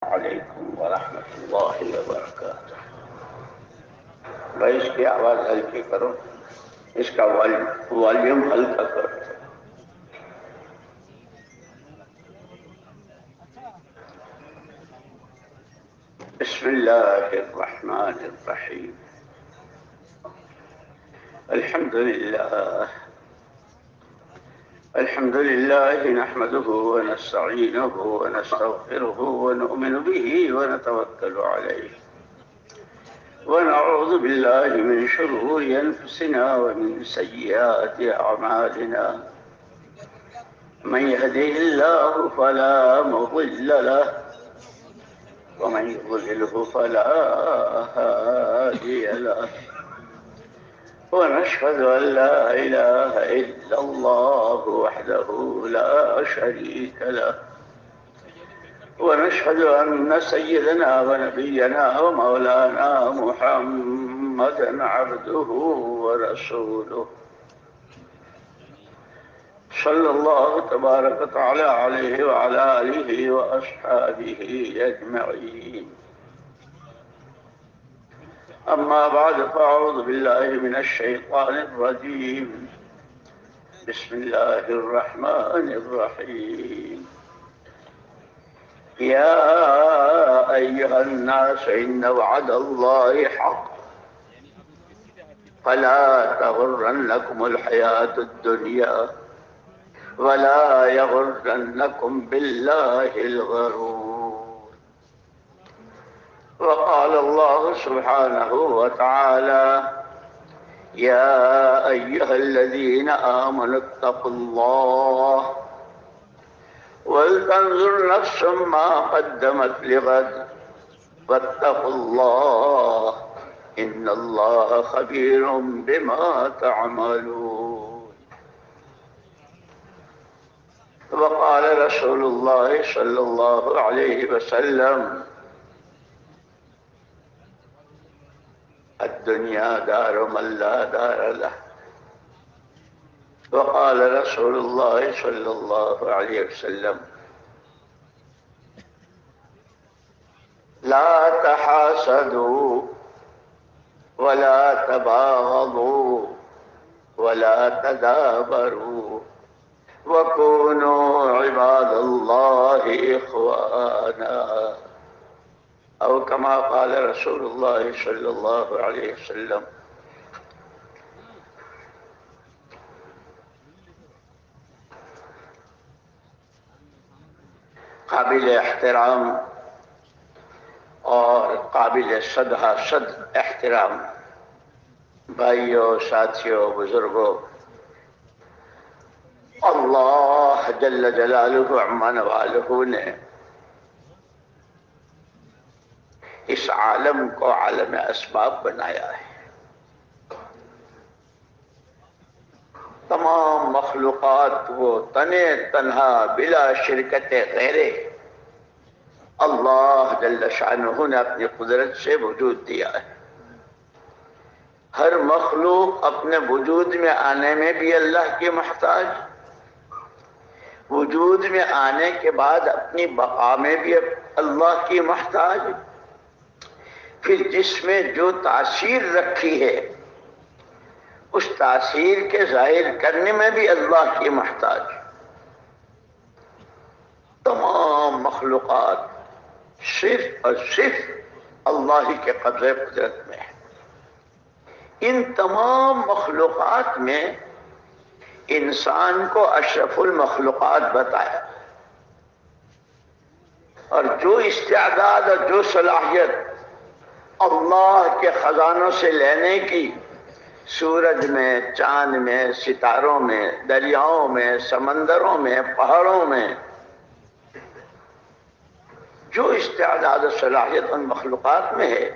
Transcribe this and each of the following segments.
علیکم ورحمۃ اللہ وبرکاتہ۔ بھائی اس کی آواز ہلکی کرو، اس کا والیوم ہلکا کرو۔ بسم اللہ الرحمن الرحیم۔ الحمد لله نحمده ونستعينه ونستغفره ونؤمن به ونتوكل عليه ونعوذ بالله من شرور أنفسنا ومن سيئات أعمالنا، من يهده الله فلا مضل له ومن يضلله فلا هادي له، ونشهد أن لا إله إلا الله وحده لا شريك له، ونشهد أن سيدنا ونبينا ومولانا محمدا عبده ورسوله، صلى الله تبارك وتعالى عليه وعلى آله وأصحابه أجمعين. أما بعد فأعوذ بالله من الشيطان الرجيم. بسم الله الرحمن الرحيم. يا أيها الناس إن وعد الله حق فلا تغرنكم الحياة الدنيا ولا يغرنكم بالله الغرور. وقال الله سبحانه وتعالى: يا أيها الذين آمنوا اتقوا الله ولتنظر نفس ما قدمت لغد واتقوا الله إن الله خبير بما تعملون. وقال رسول الله صلى الله عليه وسلم: الدنيا دار من لا دار له. وقال رسول الله صلى الله عليه وسلم: لا تحاسدوا ولا تباغضوا ولا تدابروا وكونوا عباد الله إخوانا، أو كما قال رسول الله صلى الله عليه وسلم. قابل احترام اور قابل صد احترام بھائیوں، ساتھیوں، بزرگوں، اللہ جل جلالہ عما نوالہ نے اس عالم کو عالم اسباب بنایا ہے۔ تمام مخلوقات وہ تنے تنہا بلا شرکت غیرے اللہ جل شانہ نے اپنی قدرت سے وجود دیا ہے۔ ہر مخلوق اپنے وجود میں آنے میں بھی اللہ کی محتاج، وجود میں آنے کے بعد اپنی بقا میں بھی اللہ کی محتاج، پھر جس میں جو تاثیر رکھی ہے اس تاثیر کے ظاہر کرنے میں بھی اللہ کی محتاج۔ تمام مخلوقات صرف اور صرف اللہ ہی کے قبضے قدرت میں ہے۔ ان تمام مخلوقات میں انسان کو اشرف المخلوقات بتایا، اور جو استعداد اور جو صلاحیت اللہ کے خزانوں سے لینے کی سورج میں، چاند میں، ستاروں میں، دریاؤں میں، سمندروں میں، پہاڑوں میں جو استعداد و صلاحیت ان مخلوقات میں ہے،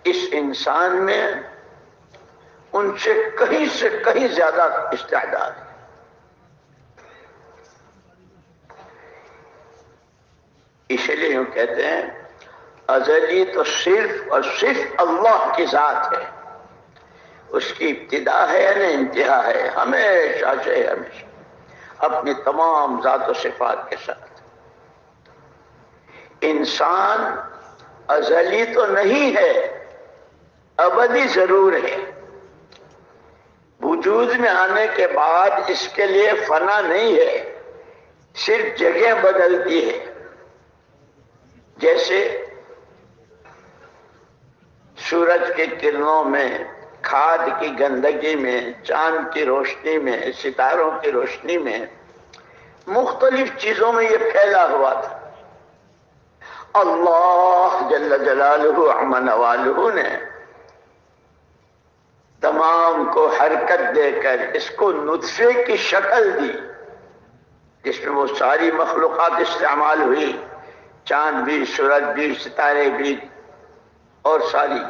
اس انسان میں ان سے کہیں زیادہ استعداد ہے۔ اس لیے یوں کہتے ہیں ازلی تو صرف اور صرف اللہ کی ذات ہے، اس کی ابتدا ہے نہ انتہا ہے، ہمیشہ سے ہمیشہ اپنی تمام ذات و صفات کے ساتھ۔ انسان ازلی تو نہیں ہے، ابدی ضرور ہے۔ وجود میں آنے کے بعد اس کے لیے فنا نہیں ہے، صرف جگہ بدلتی ہے۔ جیسے سورج کی کرنوں میں، کھاد کی گندگی میں، چاند کی روشنی میں، ستاروں کی روشنی میں، مختلف چیزوں میں یہ پھیلا ہوا تھا۔ اللہ جل جلالہ عم نوالہ نے تمام کو حرکت دے کر اس کو نطفے کی شکل دی، جس میں وہ ساری مخلوقات استعمال ہوئی، چاند بھی، سورج بھی، ستارے بھی، اور ساری۔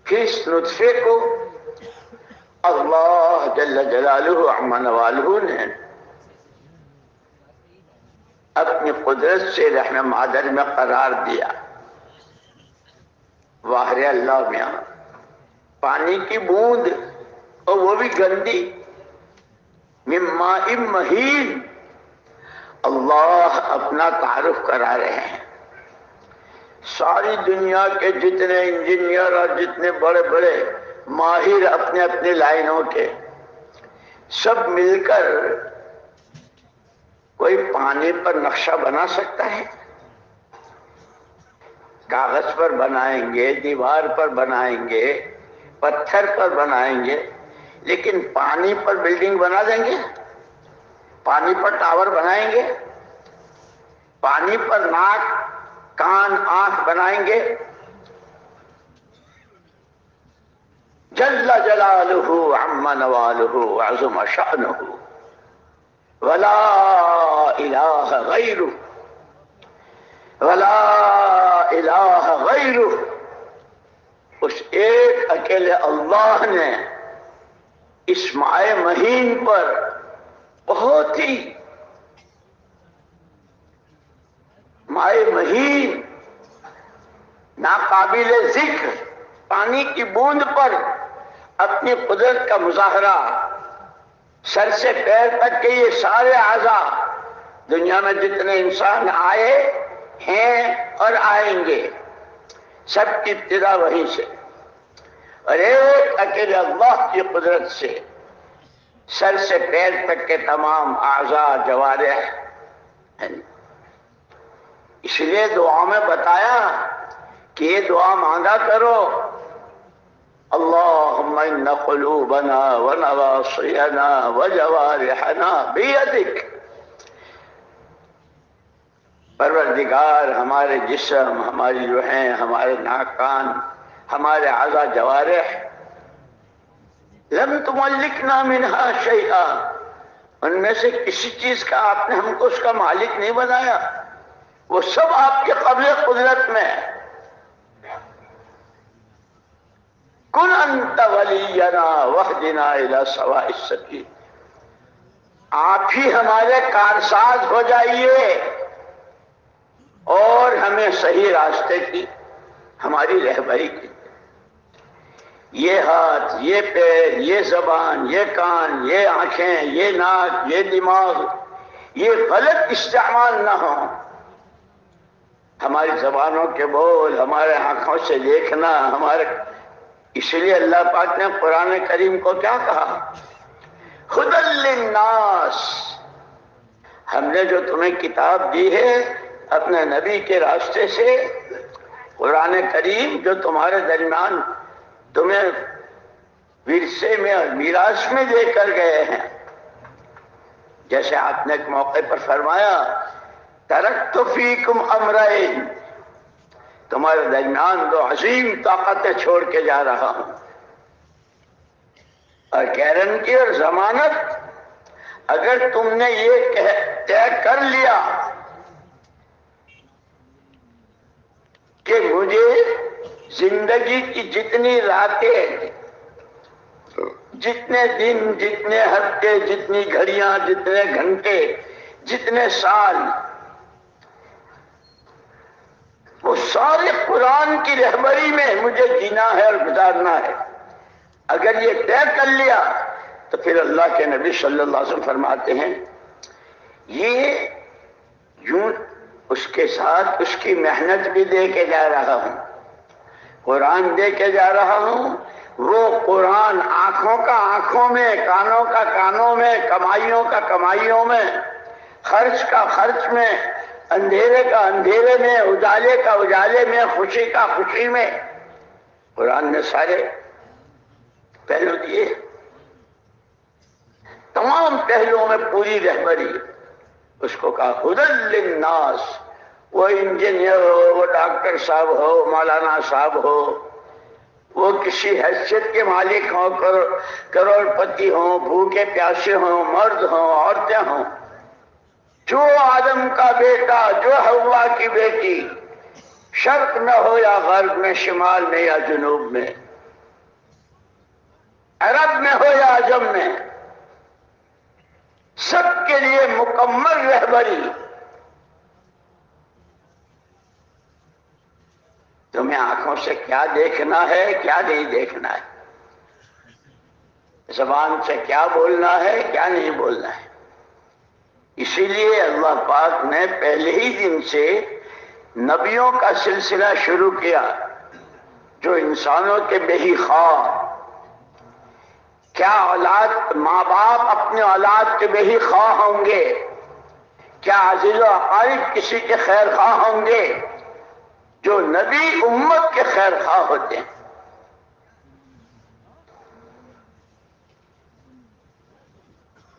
پھر اس نطفے کو اللہ جل جلالہ عم نوالہ نے اپنی قدرت سے رحم مادر میں قرار دیا۔ واہ رے اللہ میاں، پانی کی بوند، اور وہ بھی گندی، من ماء مہین۔ اللہ اپنا تعارف کرا رہے ہیں۔ ساری دنیا کے جتنے انجینئر اور جتنے بڑے بڑے ماہر اپنے اپنے لائنوں کے، سب مل کر کوئی پانی پر نقشہ بنا سکتا ہے؟ کاغذ پر بنائیں گے، دیوار پر بنائیں گے، پتھر پر بنائیں گے، لیکن پانی پر بلڈنگ بنا دیں گے؟ پانی پر ٹاور بنائیں گے؟ پانی پر ناک، کان، آنکھ بنائیں گے؟ جل جلالہ عم نوالہ وعظم شأنہ ولا الہ غیرہ، ولا الہ غیرہ۔ اس ایک اکیلے اللہ نے اس مائع مہین پر بہت ہی مائع مہین، ناقابل ذکر پانی کی بوند پر اپنی قدرت کا مظاہرہ، سر سے پیر تک کے یہ سارے اعضاء، دنیا میں جتنے انسان آئے ہیں اور آئیں گے، سب کی ابتدا وہیں سے، اور ایک اکیلے اللہ کی قدرت سے سر سے پیر تک کے تمام اعضاء، جوارح ہیں۔ اس لیے دعا میں بتایا کہ یہ دعا مانگا کرو، اللہم ان قلوبنا ونواصینا وجوارحنا بیدک۔ پروردگار، ہمارے جسم، ہماری روحیں، ہمارے ناکان، ہمارے اعضاء جوارح، لم تملکنا منہا شیئا، ان میں سے کسی چیز کا آپ نے ہم کو اس کا مالک نہیں بنایا، وہ سب آپ کے قبض قدرت میں ہے۔ کن انت ولینا واہدنا الی سواء السبیل، آپ ہی ہمارے کارساز ہو جائیے اور ہمیں صحیح راستے کی ہماری رہبری کی۔ یہ ہاتھ، یہ پیر، یہ زبان، یہ کان، یہ آنکھیں، یہ ناک، یہ دماغ، یہ غلط استعمال نہ ہو۔ ہماری زبانوں کے بول، ہمارے آنکھوں سے دیکھنا، ہمارے، اس لیے اللہ پاک نے قرآن کریم کو کیا کہا؟ ھدی للناس، ہم نے جو تمہیں کتاب دی ہے اپنے نبی کے راستے سے، قرآن کریم جو تمہارے درمیان تمہیں ورثے میں اور میراث میں دے کر گئے ہیں، جیسے آپ نے ایک موقع پر فرمایا ترکت فیکم امرین، تمہارے درمیان دو عظیم طاقتیں چھوڑ کے جا رہا ہوں، اور گارنٹی اور ضمانت، اگر تم نے یہ طے کر لیا کہ مجھے زندگی کی جتنی راتیں، جتنے دن، جتنے ہفتے، جتنی گھڑیاں، جتنے گھنٹے، جتنے سال، وہ سارے قرآن کی رہبری میں مجھے جینا ہے اور گزارنا ہے، اگر یہ طے کر لیا تو پھر اللہ کے نبی صلی اللہ علیہ وسلم فرماتے ہیں یہ یوں اس کے ساتھ اس کی محنت بھی دے کے جا رہا ہوں، قرآن دے کے جا رہا ہوں۔ وہ قرآن آنکھوں کا آنکھوں میں، کانوں کا کانوں میں، کمائیوں کا کمائیوں میں، خرچ کا خرچ میں، اندھیرے کا اندھیرے میں، اجالے کا اجالے میں، خوشی کا خوشی میں، قرآن نے سارے پہلو دیے، تمام پہلوؤں میں پوری رہبری۔ اس کو کہا ہدی للناس، وہ انجینئر ہو، وہ ڈاکٹر صاحب ہو، مولانا صاحب ہو، وہ کسی حیثیت کے مالک ہوں، کروڑ پتی ہوں، بھوکے پیاسے ہوں، مرد ہوں، عورتیں ہوں، جو آدم کا بیٹا، جو حوا کی بیٹی، شرق میں ہو یا غرب میں، شمال میں یا جنوب میں، عرب میں ہو یا عجم میں، سب کے لیے مکمل رہبری۔ تمہیں آنکھوں سے کیا دیکھنا ہے، کیا نہیں دیکھنا ہے، زبان سے کیا بولنا ہے، کیا نہیں بولنا ہے۔ اسی لیے اللہ پاک نے پہلے ہی دن سے نبیوں کا سلسلہ شروع کیا، جو انسانوں کے بہی خواہ، کیا اولاد، ماں باپ اپنے اولاد کے بہی خواہ ہوں گے؟ کیا عزیز و اقارب کسی کے خیر خواہ ہوں گے؟ جو نبی امت کے خیر خواہ ہوتے ہیں۔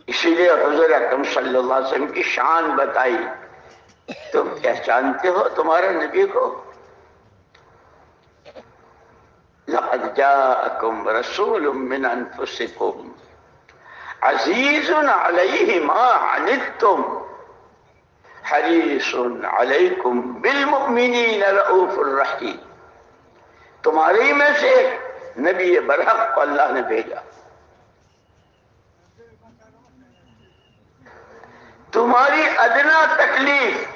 اسی لیے حضور اکرم صلی اللہ علیہ وسلم کی شان بتائی۔ تم پہچانتے ہو تمہارے نبی کو؟ لقد جاءکم رسول من انفسکم عزیز علیہ ما عنتم حریص علیکم بالمؤمنین رؤوف الرحیم۔ تمہاری میں سے ایک نبی برحق کو اللہ نے بھیجا، تمہاری ادنا تکلیف،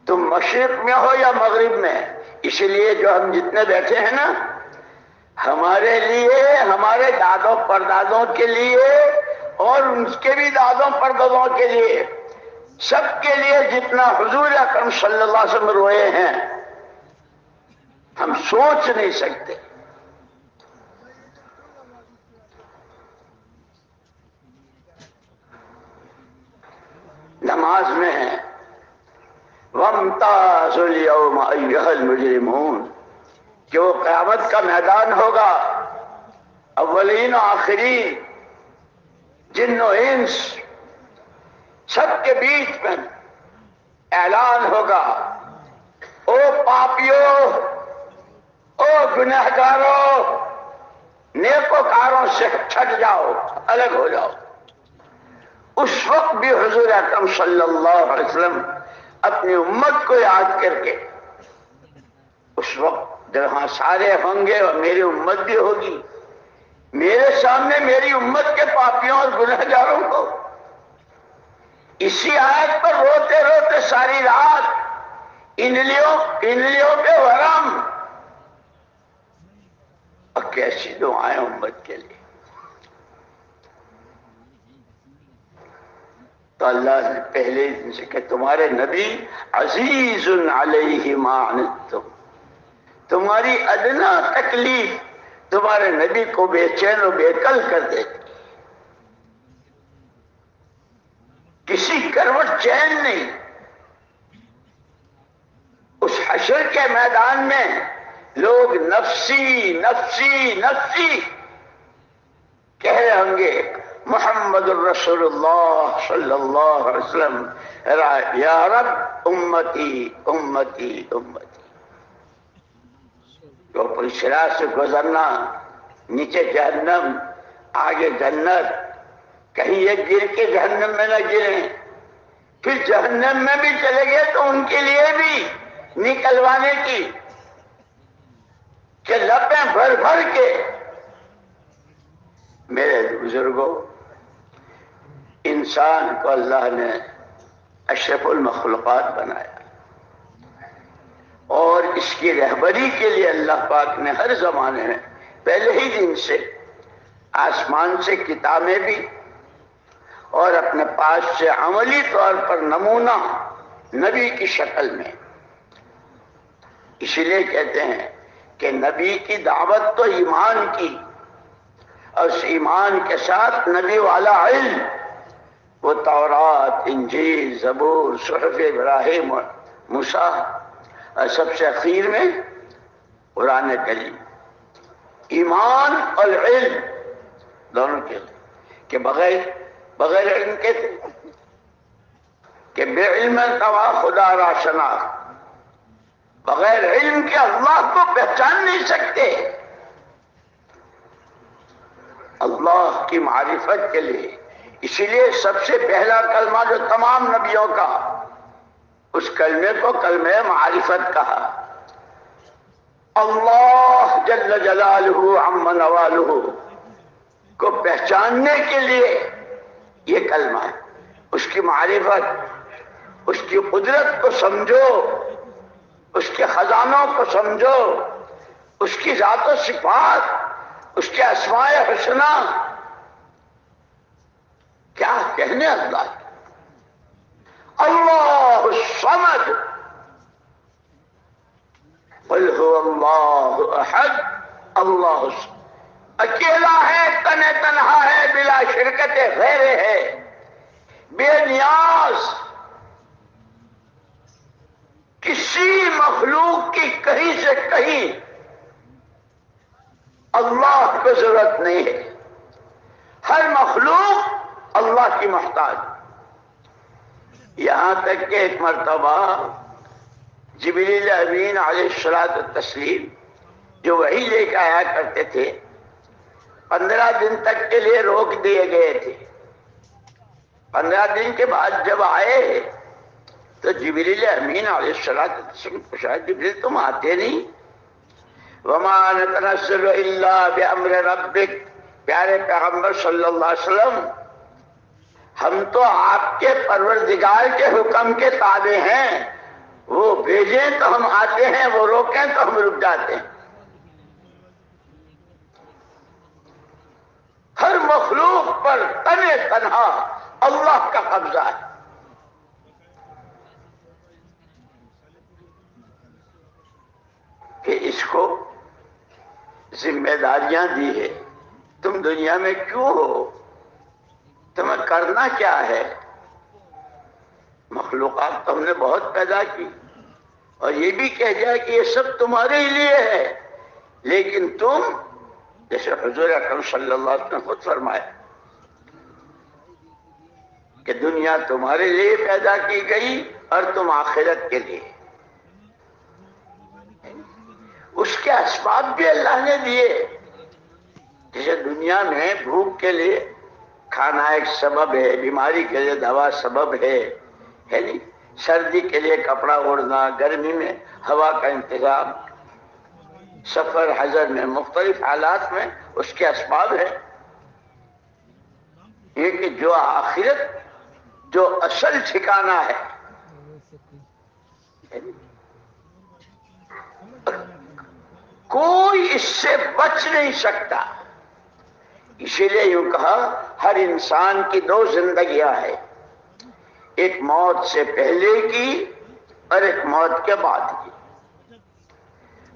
تم مشرق میں ہو یا مغرب میں۔ اسی لیے جو ہم جتنے بیٹھے ہیں نا، ہمارے لیے، ہمارے دادوں پردادوں کے لیے، اور ان کے بھی دادوں پردادوں کے لیے، سب کے لیے جتنا حضور اکرم صلی اللہ علیہ وسلم روئے ہیں، ہم سوچ نہیں سکتے۔ نماز میں ہے وَامْتَازُوا الْيَوْمَ أَيُّهَا الْمُجْرِمُونَ، کہ وہ قیامت کا میدان ہوگا، اولین و آخرین، جن و انس، سب کے بیچ میں اعلان ہوگا، او پاپیو، او گنہگارو، نیکوکاروں سے چھٹ جاؤ، الگ ہو جاؤ۔ اس وقت بھی حضور اکرم صلی اللہ علیہ وسلم اپنی امت کو یاد کر کے، اس وقت جہاں سارے ہوں گے اور میری امت بھی ہوگی، میرے سامنے میری امت کے پاپیوں اور گنہگاروں کو اسی آیت پر روتے روتے ساری رات، انلیوں پہ ورم، اور کیسی دعائیں امت کے لیے۔ تو اللہ نے پہلے دن سے کہ تمہارے نبی عزیز علیہ ما عنتم، تمہاری ادنا تکلیف تمہارے نبی کو بے چین و بے کل کر دیتی، کسی کروٹ چین نہیں۔ اس حشر کے میدان میں لوگ نفسی نفسی نفسی کہہ رہے ہوں گے، محمد الرسول اللہ صلی اللہ علیہ وسلم یا رب امتی امتی امتی۔ تو پل صراط سے گزرنا، نیچے جہنم، آگے جنت، کہیں یہ گر کے جہنم میں نہ گریں، پھر جہنم میں بھی چلے گئے تو ان کے لیے بھی نکلوانے کی کہ لپیں بھر بھر کے۔ میرے بزرگوں، انسان کو اللہ نے اشرف المخلوقات بنایا، اور اس کی رہبری کے لیے اللہ پاک نے ہر زمانے میں پہلے ہی دن سے آسمان سے کتابیں بھی اور اپنے پاس سے عملی طور پر نمونہ نبی کی شکل میں. اسی لیے کہتے ہیں کہ نبی کی دعوت تو ایمان کی، اور اس ایمان کے ساتھ نبی والا علم، وہ تورات، انجیل، زبور، صحف ابراہیم اور موسیٰ، اور سب سے اخیر میں قرآن کریم. ایمان اور علم دونوں کے کہ بغیر علم کے کہ بے علم توا خدا را شناخت، بغیر علم کے اللہ کو پہچان نہیں سکتے. اللہ کی معرفت کے لیے اسی لیے سب سے پہلا کلمہ جو تمام نبیوں کا، اس کلمے کو کلمہ معرفت کہا. اللہ جل جلالہ عم نوالہ کو پہچاننے کے لیے یہ کلمہ ہے. اس کی معرفت، اس کی قدرت کو سمجھو، اس کے خزانوں کو سمجھو، اس کی ذات و صفات، اس کے اسماء حسنہ. کیا کہنے اللہ کی. اللہ الصمد قل هو اللہ احد. اللہ اکیلا ہے، تنہا ہے، بلا شرکت غیر ہے، بے نیاز، کسی مخلوق کی کہیں سے کہیں اللہ کو ضرورت نہیں ہے. ہر مخلوق اللہ کی محتاج. یہاں تک کہ ایک مرتبہ جبریل امین علیہ الصلوۃ والتسلیم جو وحی لے کے آیا کرتے تھے، 15 دن تک کے لیے روک دیے گئے تھے. 15 دن کے بعد جب آئے تو جبریل امین علیہ الصلوۃ والتسلیم پوچھا، جبریل تم آتے نہیں؟ وما نتنزل الا بامر ربک. پیارے پیغمبر صلی اللہ علیہ وسلم، ہم تو آپ کے پروردگار کے حکم کے تابع ہیں. وہ بھیجیں تو ہم آتے ہیں، وہ روکیں تو ہم رک جاتے ہیں. ہر مخلوق پر تنہا اللہ کا قبضہ ہے. کہ اس کو ذمہ داریاں دی ہے. تم دنیا میں کیوں ہو؟ تمہیں کرنا کیا ہے؟ مخلوقات تو ہم نے بہت پیدا کی، اور یہ بھی کہہ دیا کہ یہ سب تمہارے ہی لیے ہے، لیکن تم، جیسے حضور اکرم صلی اللہ علیہ وسلم نے خود فرمایا کہ دنیا تمہارے لیے پیدا کی گئی اور تم آخرت کے لیے. اس کے اسباب بھی اللہ نے دیے. جیسے دنیا میں بھوک کے لیے کھانا ایک سبب ہے، بیماری کے لیے دوا سبب ہے نہیں؟ سردی کے لیے کپڑا اوڑھنا، گرمی میں ہوا کا انتظام، سفر حضر میں مختلف حالات میں اس کے اسباب ہے. یہ کہ جو آخرت، جو اصل ٹھکانہ ہے، کوئی اس سے بچ نہیں سکتا. اسی لیے یوں کہا ہر انسان کی 2 زندگیاں ہیں، ایک موت سے پہلے کی اور ایک موت کے بعد کی.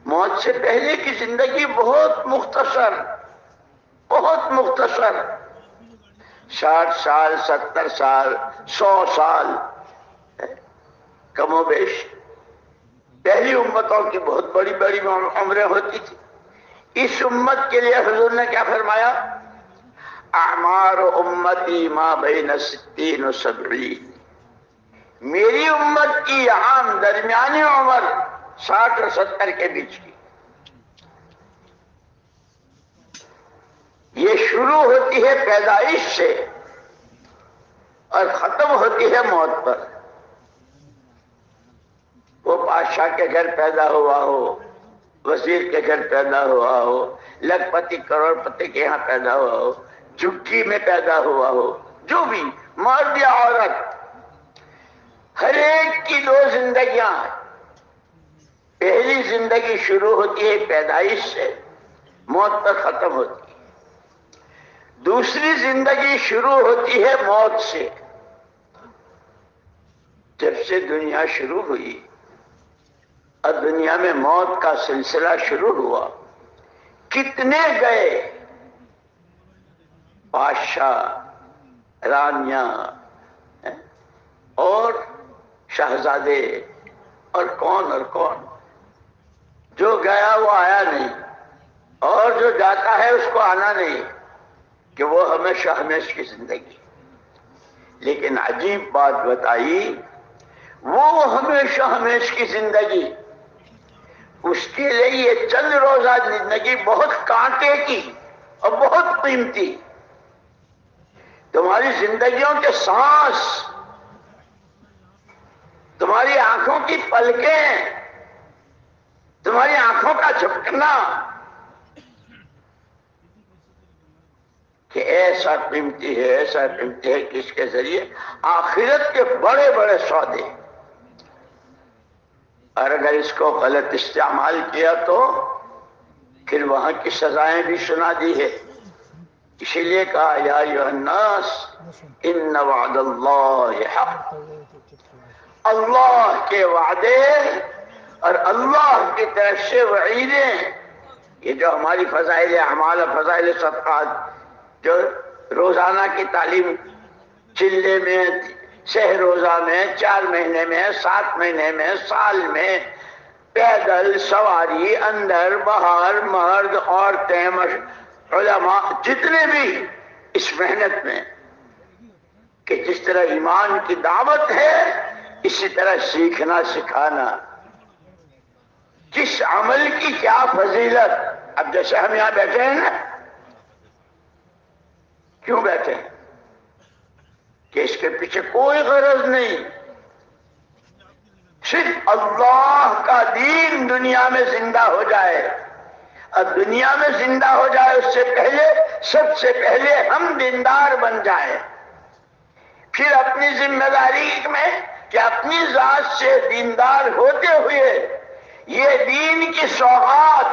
موت سے پہلے کی زندگی بہت مختصر، بہت مختصر، 60 سال، 70 سال، 100 سال، کم و بیش. پہلی امتوں کی بہت بڑی بڑی عمریں ہوتی تھی. اس امت کے لیے حضور نے کیا فرمایا؟ اعمار امتی ما بین 60 و 70. میری امت کی عام درمیانی عمر 60 اور 70 کے بیچ کی. یہ شروع ہوتی ہے پیدائش سے اور ختم ہوتی ہے موت پر. وہ بادشاہ کے گھر پیدا ہوا ہو، وزیر کے گھر پیدا ہوا ہو، لکھ پتی کروڑ پتی کے یہاں پیدا ہوا ہو، جھگی میں پیدا ہوا ہو، جو بھی، مرد یا عورت، ہر ایک کی 2 زندگیاں ہیں. پہلی زندگی شروع ہوتی ہے پیدائش سے، موت پر ختم ہوتی ہے. دوسری زندگی شروع ہوتی ہے موت سے. جب سے دنیا شروع ہوئی اور دنیا میں موت کا سلسلہ شروع ہوا، کتنے گئے بادشاہ، رانیاں اور شہزادے اور کون. جو گیا وہ آیا نہیں، اور جو جاتا ہے اس کو آنا نہیں، کہ وہ ہمیشہ ہمیشہ کی زندگی. لیکن عجیب بات بتائی، وہ ہمیشہ ہمیشہ کی زندگی، اس کے لیے یہ چند روزہ زندگی بہت کانٹے کی اور بہت قیمتی. تمہاری زندگیوں کے سانس، تمہاری آنکھوں کی پلکیں، تمہاری آنکھوں کا جھپکنا، کہ ایسا قیمتی ہے، ایسا قیمتی ہے کہ اس کے ذریعے آخرت کے بڑے بڑے سودے. اور اگر اس کو غلط استعمال کیا تو پھر وہاں کی سزائیں بھی سنا دی ہے. اسی لیے کہا یا ایھا الناس ان وعد اللہ حق. اللہ کے وعدے اور اللہ کی طرف سے وعیدیں، یہ جو ہماری فضائل اعمال اور فضائل صدقات، جو روزانہ کی تعلیم چلے میں، سہ روزہ میں، 4 مہینے میں، 7 مہینے میں، سال میں، پیدل سواری، اندر باہر، مرد عورتیں، علماء، جتنے بھی اس محنت میں، کہ جس طرح ایمان کی دعوت ہے اسی طرح سیکھنا سکھانا، کس عمل کی کیا فضیلت. اب جیسے ہم یہاں بیٹھے ہیں نا، کیوں بیٹھے ہیں؟ کہ اس کے پیچھے کوئی غرض نہیں، صرف اللہ کا دین دنیا میں زندہ ہو جائے. اور دنیا میں زندہ ہو جائے اس سے پہلے، سب سے پہلے ہم دیندار بن جائیں. پھر اپنی ذمہ داری میں کہ اپنی ذات سے دیندار ہوتے ہوئے یہ دین کی سوغات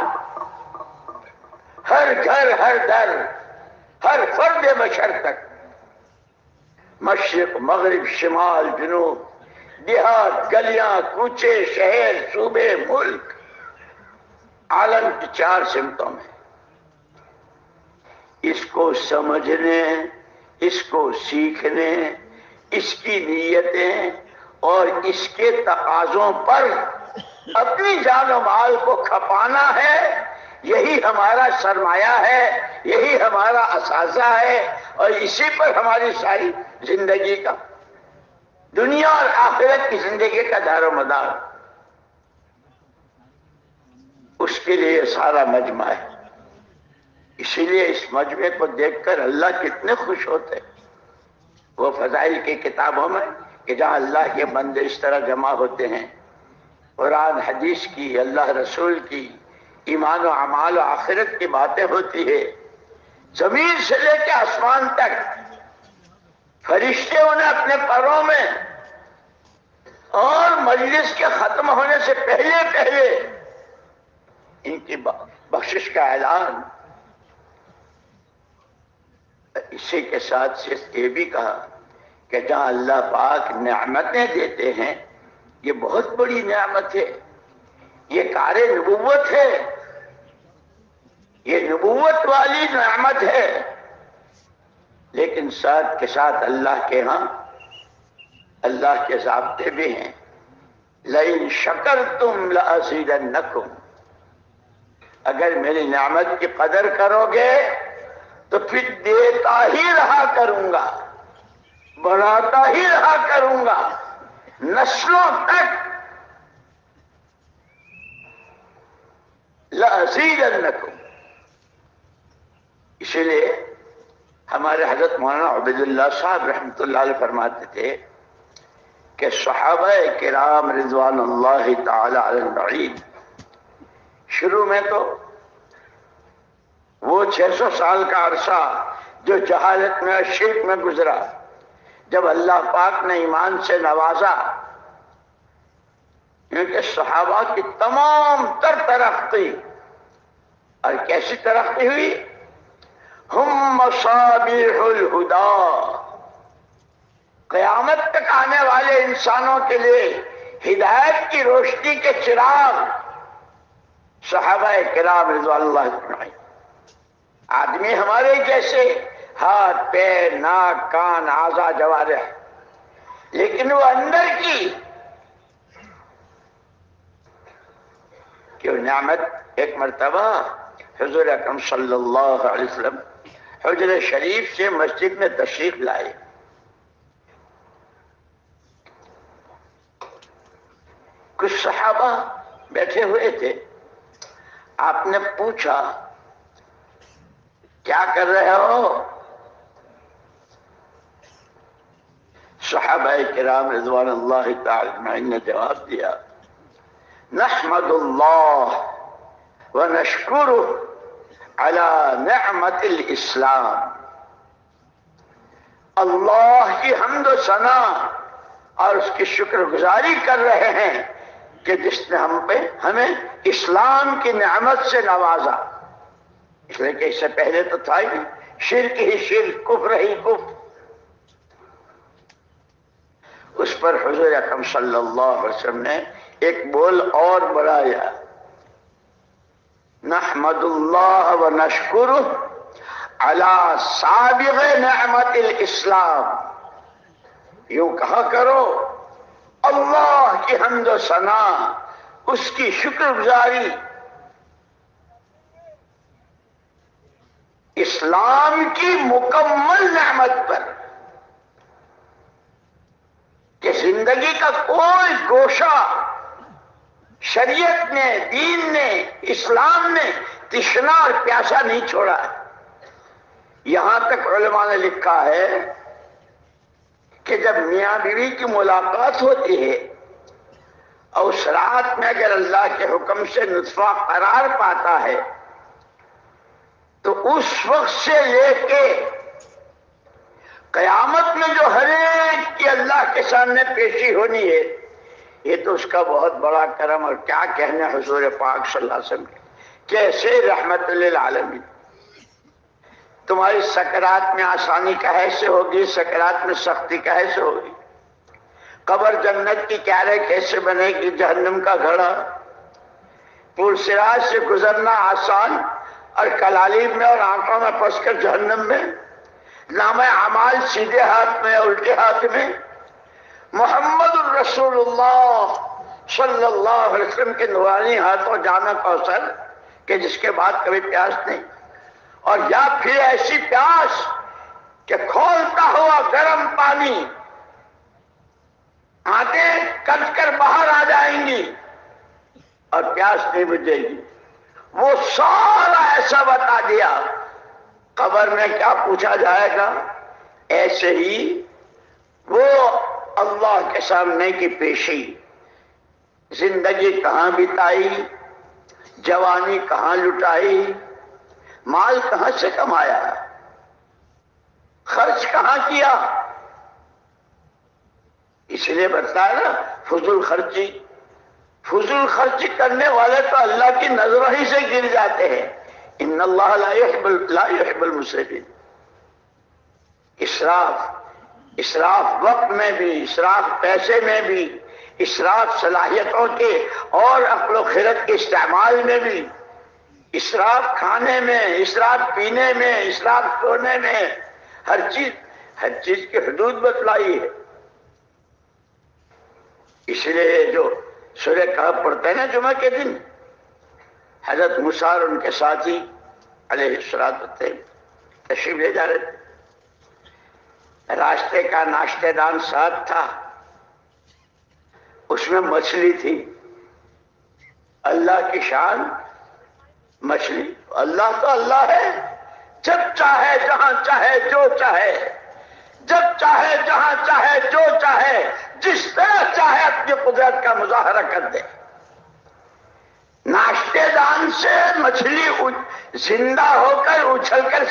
ہر گھر، ہر در، ہر فرد بشر تک، مشرق مغرب، شمال جنوب، دیہات گلیاں کوچے، شہر صوبے ملک، عالم کی 4 سمتوں میں اس کو سمجھنے، اس کو سیکھنے، اس کی نیتیں اور اس کے تقاضوں پر اپنی جان و مال کو کھپانا ہے. یہی ہمارا سرمایہ ہے، یہی ہمارا اساسہ ہے، اور اسی پر ہماری ساری زندگی کا، دنیا اور آخرت کی زندگی کا دار و مدار. اس کے لیے سارا مجمع ہے. اسی لیے اس مجمع کو دیکھ کر اللہ کتنے خوش ہوتے. وہ فضائل کی کتابوں میں کہ جہاں اللہ کے بندے اس طرح جمع ہوتے ہیں، قرآن حدیث کی، اللہ رسول کی، ایمان و اعمال و آخرت کی باتیں ہوتی ہے، زمین سے لے کے آسمان تک فرشتے انہیں اپنے پروں میں، اور مجلس کے ختم ہونے سے پہلے پہلے ان کی بخشش کا اعلان. اسی کے ساتھ سے یہ بھی کہا کہ جہاں اللہ پاک نعمتیں دیتے ہیں، یہ بہت بڑی نعمت ہے، یہ کار نبوت ہے، یہ نبوت والی نعمت ہے. لیکن ساتھ کے ساتھ اللہ کے ہاں اللہ کے ضابطے بھی ہیں. لئن شکرتم لازیدنکم، اگر میری نعمت کی قدر کرو گے تو پھر دیتا ہی رہا کروں گا، بڑھاتا ہی رہا کروں گا، نسلوں تک. لازیدنکم. اسی لیے ہمارے حضرت مولانا عبید اللہ صاحب رحمۃ اللہ علیہ فرماتے تھے کہ صحابہ کرام رضوان اللہ تعالی علی اجمعین، شروع میں تو وہ 600 سال کا عرصہ جو جہالت میں اور شرک میں گزرا، جب اللہ پاک نے ایمان سے نوازا، کیونکہ صحابہ کی تمام تر ترقی، اور کیسی ترقی ہوئی، ہم مصابیح الہدی، قیامت تک آنے والے انسانوں کے لیے ہدایت کی روشنی کے چراغ صحابہ کرام رضوان اللہ اجمعین۔ آدمی ہمارے جیسے ہاتھ پیر ناک کان اعضاء جوارح، لیکن وہ اندر کی کیوں نعمت۔ ایک مرتبہ حضور اکرم صلی اللہ علیہ وسلم حجر شریف سے مسجد میں تشریف لائے۔ کچھ صحابہ بیٹھے ہوئے تھے، آپ نے پوچھا کیا کر رہے ہو؟ صحابہ کرام رضوان اللہ تعالی اجمعین نے جواب دیا، نحمد اللہ ونشکرہ علی نعمت الاسلام، اللہ کی حمد و ثنا اور اس کی شکر گزاری کر رہے ہیں کہ جس نے ہمیں اسلام کی نعمت سے نوازا۔ اس لیے کہ اس سے پہلے تو تھا ہی شرک ہی شرک، کفر ہی کفر۔ اس پر حضور اکرم صلی اللہ علیہ وسلم نے ایک بول اور بڑھایا، نحمد اللہ ونشکرہ علی سابغ نعمت الاسلام، یوں کہا کرو اللہ کی حمد و ثنا، اس کی شکر گزاری اسلام کی مکمل نعمت پر، کہ زندگی کا کوئی گوشہ شریعت نے، دین نے، اسلام نے تشنا اور پیاسا نہیں چھوڑا ہے۔ یہاں تک علماء نے لکھا ہے کہ جب میاں بیوی کی ملاقات ہوتی ہے اور اس رات میں اگر اللہ کے حکم سے نطفہ قرار پاتا ہے تو اس وقت سے لے کے قیامت میں جو ہر ایک کی اللہ کے سامنے پیشی ہونی ہے، یہ تو اس کا بہت بڑا کرم، اور کیا کہنے حضور پاک صلی اللہ علیہ وسلم کیسے رحمت للعالمین۔ تمہاری سکرات میں آسانی کیسے ہوگی، سکرات میں سختی کیسے ہوگی، قبر جنت کی کیارے کیسے بنے گی، جہنم کا گھڑا، پور صراط سے گزرنا آسان اور کلالیب میں اور آنکھوں میں پھنس کر جہنم میں، نام اعمال سیدھے ہاتھ میں الٹے ہاتھ میں، محمد الرسول اللہ صلی اللہ علیہ وسلم کے نورانی ہاتھوں جامع کوثر کہ جس کے بعد کبھی پیاس نہیں، اور یا پھر ایسی پیاس کہ کھولتا ہوا گرم پانی آنکھیں کٹ کر باہر آ جائیں گی اور پیاس نہیں بجھے گی۔ وہ سارا ایسا بتا دیا، قبر میں کیا پوچھا جائے گا، ایسے ہی وہ اللہ کے سامنے کی پیشی، زندگی کہاں بتائی، جوانی کہاں لٹائی، مال کہاں سے کمایا، خرچ کہاں کیا۔ اس لیے بتایا نا فضول خرچی، فضول خرچ کرنے والے تو اللہ کی نظروں ہی سے گر جاتے ہیں۔ ان اللہ لا يحب المسرفین۔ اسراف وقت میں بھی، اسراف پیسے میں بھی، اسراف صلاحیتوں کے اور عقل و خرد کے استعمال میں بھی، اسراف کھانے میں، اسراف پینے میں، اسراف سونے میں، ہر چیز کی حدود بتلائی ہے۔ اس لیے جو سورہ کہف پڑھتے ہیں نا جمعہ کے دن، حضرت موسیٰ اور ان کے ساتھی علیہ الصلوۃ تشریف لے جا رہے تھے، راستے کا ناشتے دان ساتھ تھا، اس میں مچھلی تھی۔ اللہ کی شان مچھلی، اللہ تو اللہ ہے، جب چاہے جہاں چاہے جو چاہے، جب چاہے جہاں چاہے جو چاہے، جس طرح چاہے اپنی قدرت کا مظاہرہ کر دے۔ ناشتے دان سے مچھلی زندہ ہو کر اچھل کر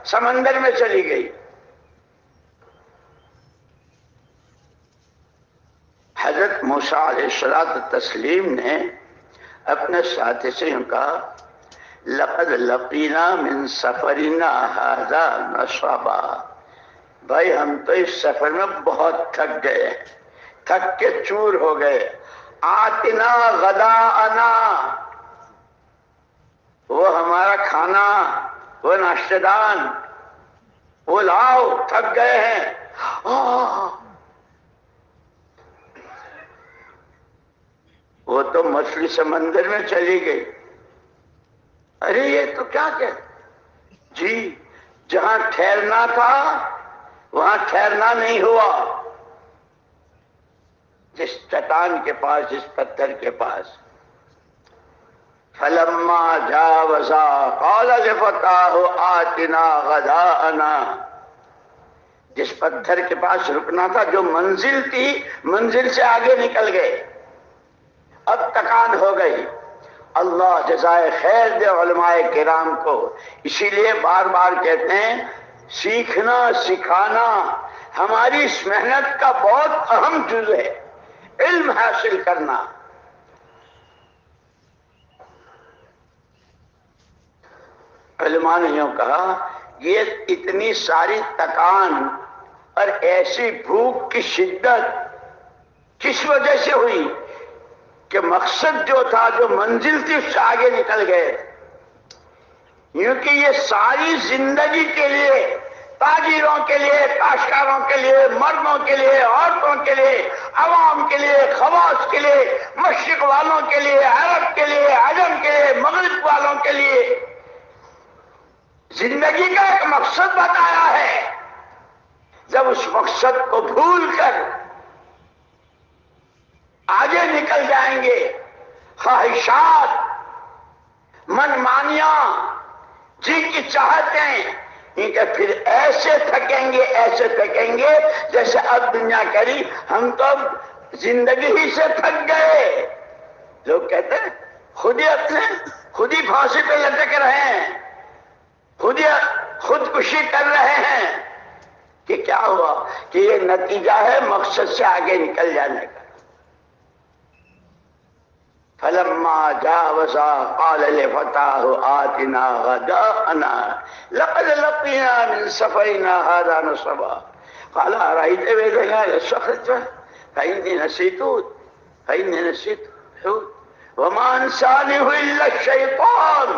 سمندر میں چلی گئی۔ حضرت موسیٰ علیہ السلام نے اپنے ساتھی سے کہا، لقد لقینا من سفرنا ھذا نصبا، بھائی ہم تو اس سفر میں بہت تھک گئے، تھک کے چور ہو گئے۔ آتنا غداءنا، وہ ہمارا کھانا، وہ ناشتہ دان، وہ لاؤ، تھک گئے ہیں۔ وہ تو مچھلی سمندر میں چلی گئی۔ ارے یہ تو کیا کہ جی جہاں ٹھہرنا تھا وہاں ٹھہرنا نہیں ہوا، جس چٹان کے پاس، جس پتھر کے پاس۔ فلما جاوزا قال لفتاه آتنا غداءنا، جس پتھر کے پاس رکنا تھا، جو منزل تھی، منزل سے آگے نکل گئے، اب تکان ہو گئی۔ اللہ جزائے خیر دے علماء کرام کو، اسی لیے بار بار کہتے ہیں سیکھنا سکھانا ہماری اس محنت کا بہت اہم جز ہے، علم حاصل کرنا۔ علماء نے یوں کہا یہ اتنی ساری تکان اور ایسی بھوک کی شدت کس وجہ سے ہوئی کہ مقصد جو تھا، جو منزل تھی، اس سے آگے نکل گئے۔ یوں کہ یہ ساری زندگی کے لیے، تاجروں کے لیے، کاشتکاروں کے لیے، مردوں کے لیے، عورتوں کے لیے، عوام کے لیے، خواص کے لیے، مشرق والوں کے لیے، عرب کے لیے، عجم کے لیے، مغرب والوں کے لیے زندگی کا ایک مقصد بتایا ہے۔ جب اس مقصد کو بھول کر آگے نکل جائیں گے، خواہشات، منمانیاں، جی کی چاہتیں، کہ پھر ایسے تھکیں گے، ایسے تھکیں گے جیسے اب دنیا کری ہم تو اب زندگی ہی سے تھک گئے۔ لوگ کہتے ہیں خود ہی پھانسی پہ لٹک رہے ہیں، خودکشی کر رہے ہیں، کہ کیا ہوا کہ یہ نتیجہ ہے مقصد سے آگے نکل جانے کا۔ فلما جاوزا قال لفتاه آتنا غداءنا لقد لقينا من سفرنا هذا نصبا قال أرأيت إذا كان الصخرة فإني نسيت الحوت وما أنسانيه إلا الشيطان،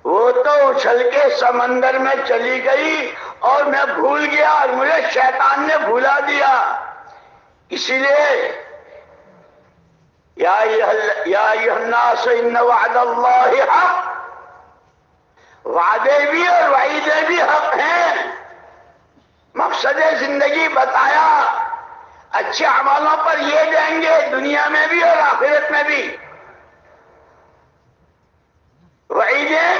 وہ تو اچھل کے سمندر میں چلی گئی اور میں بھول گیا اور مجھے شیطان نے بھلا دیا۔ اسی لیے یا ایھا الناس ان وعد اللہ حق، وعدے بھی اور وعیدیں بھی حق ہیں۔ مقصد زندگی بتایا، اچھے اعمالوں پر یہ دیں گے دنیا میں بھی اور آخرت میں بھی، وعیدیں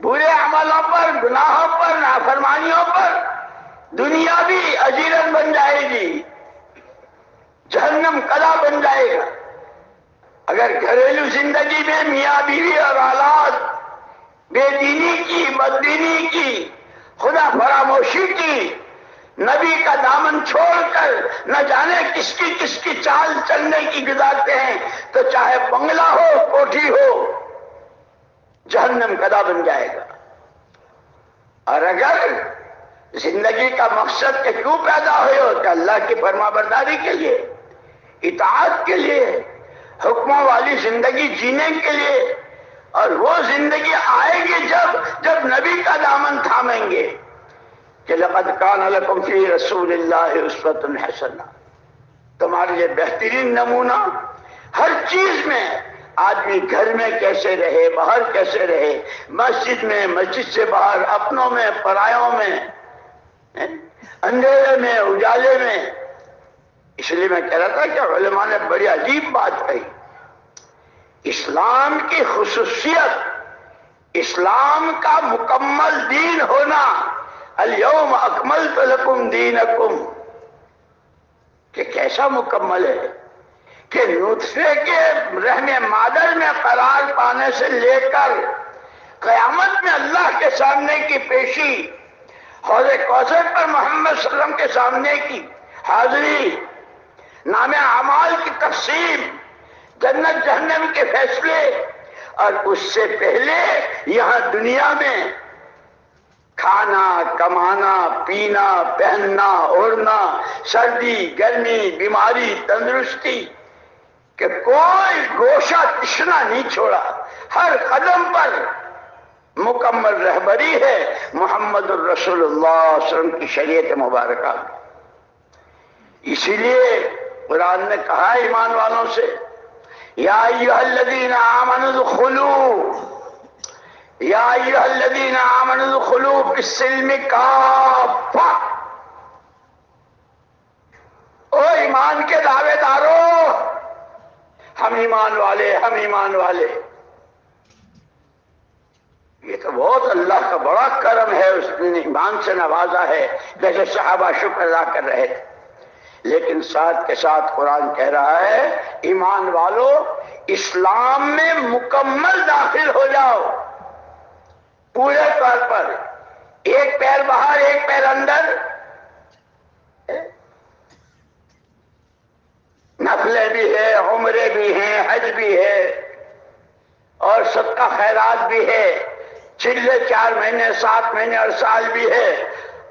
برے عملوں پر، گناہوں پر، نافرمانیوں پر دنیا بھی اجیرت بن جائے گی، جہنم قلعہ بن جائے گا۔ اگر گھریلو زندگی میں میاں بیوی اور اولاد بے دینی کی، بددینی کی، خدا فراموشی کی، نبی کا دامن چھوڑ کر نہ جانے کس کی چال چلنے کی گزارتے ہیں، تو چاہے بنگلہ ہو، کوٹھی ہو، جہنم قلعہ بن جائے گا۔ اور اگر زندگی کا مقصد کہ کیوں پیدا ہوئے ہو کہ اللہ کی فرما برداری کے لیے، اطاعت کے لیے، حکموں والی زندگی جینے کے لیے، اور وہ زندگی آئے گی جب نبی کا دامن تھامیں گے کہ لقد کان لکم فی رسول اللہ اسوۃ حسنہ، تمہارے لیے بہترین نمونہ ہر چیز میں، آدمی گھر میں کیسے رہے، باہر کیسے رہے، مسجد میں، مسجد سے باہر، اپنوں میں، پرایوں میں، اندھیرے میں، اجالے میں۔ اس لیے میں کہہ رہا تھا کہ علماء نے بڑی عجیب بات کہی، اسلام کی خصوصیت، اسلام کا مکمل دین ہونا، الیوم اکملت لکم دینکم، کہ کیسا مکمل ہے کہ نطفے کے رحم مادر میں قرار پانے سے لے کر قیامت میں اللہ کے سامنے کی پیشی، حوض کوثر پر محمد صلی اللہ علیہ وسلم کے سامنے کی حاضری، نام اعمال کی تقسیم، جنت جہنم کے فیصلے، اور اس سے پہلے یہاں دنیا میں کھانا کمانا پینا پہننا اوڑھنا سردی گرمی بیماری تندرستی کہ کوئی گوشہ تشنا نہیں چھوڑا، ہر قدم پر مکمل رہبری ہے محمد الرسول اللہ صلی اللہ علیہ وسلم کی شریعت مبارکہ۔ اسی لیے قرآن نے کہا ایمان والوں سے یا ایھا الذین آمنوا ادخلوا یا ایھا الذین آمنوا ادخلوا فی السلم کافہ، او ایمان کے دعوے دارو، ہم ایمان والے ہم ایمان والے۔ یہ تو بہت اللہ کا بڑا کرم ہے، اس نے ایمان سے نوازا ہے، جیسے صحابہ شکر ادا کر رہے تھے۔ لیکن ساتھ کے ساتھ قرآن کہہ رہا ہے ایمان والو اسلام میں مکمل داخل ہو جاؤ، پورے طور پر، ایک پیر باہر ایک پیر اندر، نفلیں بھی ہے عمرے بھی ہیں حج بھی ہے اور صدقہ خیرات بھی ہے، چلے 4 مہینے 7 مہینے اور سال بھی ہے،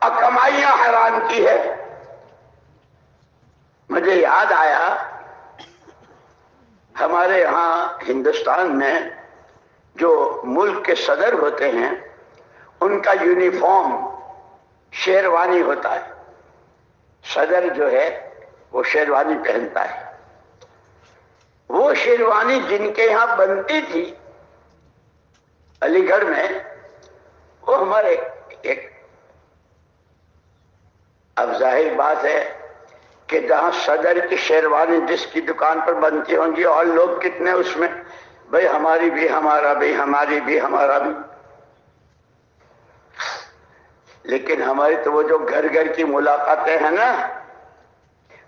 اور کمائیاں حرام کی ہے۔ مجھے یاد آیا ہمارے یہاں ہندوستان میں جو ملک کے صدر ہوتے ہیں ان کا یونیفارم شیروانی ہوتا ہے، صدر جو ہے وہ شیروانی پہنتا ہے۔ وہ شیروانی جن کے یہاں بنتی تھی علی گڑھ میں، وہ ہمارے ایک، اب ظاہر بات ہے کہ جہاں صدر کی شیروانی جس کی دکان پر بنتی ہوں گی اور لوگ کتنے اس میں، بھئی ہماری بھی ہمارا بھی ہماری بھی ہمارا بھی، لیکن ہماری تو وہ جو گھر گھر کی ملاقاتیں ہیں نا،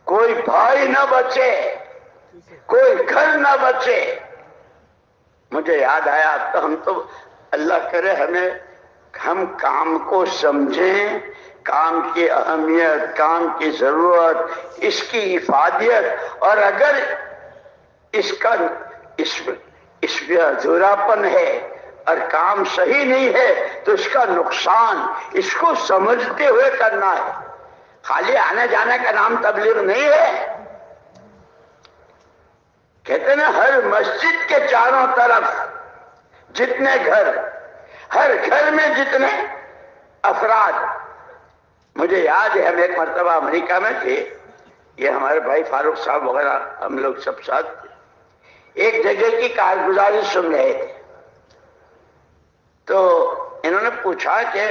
کوئی بھائی نہ بچے کوئی گھر نہ بچے۔ مجھے یاد آیا تو ہم تو اللہ کرے ہم کام کو سمجھیں، کام کی اہمیت، کام کی ضرورت، اس کی افادیت، اور اگر اس میں ادھوراپن ہے اور کام صحیح نہیں ہے تو اس کا نقصان اس کو سمجھتے ہوئے کرنا ہے۔ خالی آنے جانے کا نام تبلیغ نہیں ہے۔ کہتے ہیں نا ہر مسجد کے چاروں طرف جتنے گھر، ہر گھر میں جتنے افراد۔ مجھے یاد ہے ہم ایک مرتبہ امریکہ میں تھے، یہ ہمارے بھائی فاروق صاحب وغیرہ ہم لوگ سب ساتھ تھے، ایک جگہ کی کارگزاری سن رہے تھے، تو انہوں نے پوچھا کہ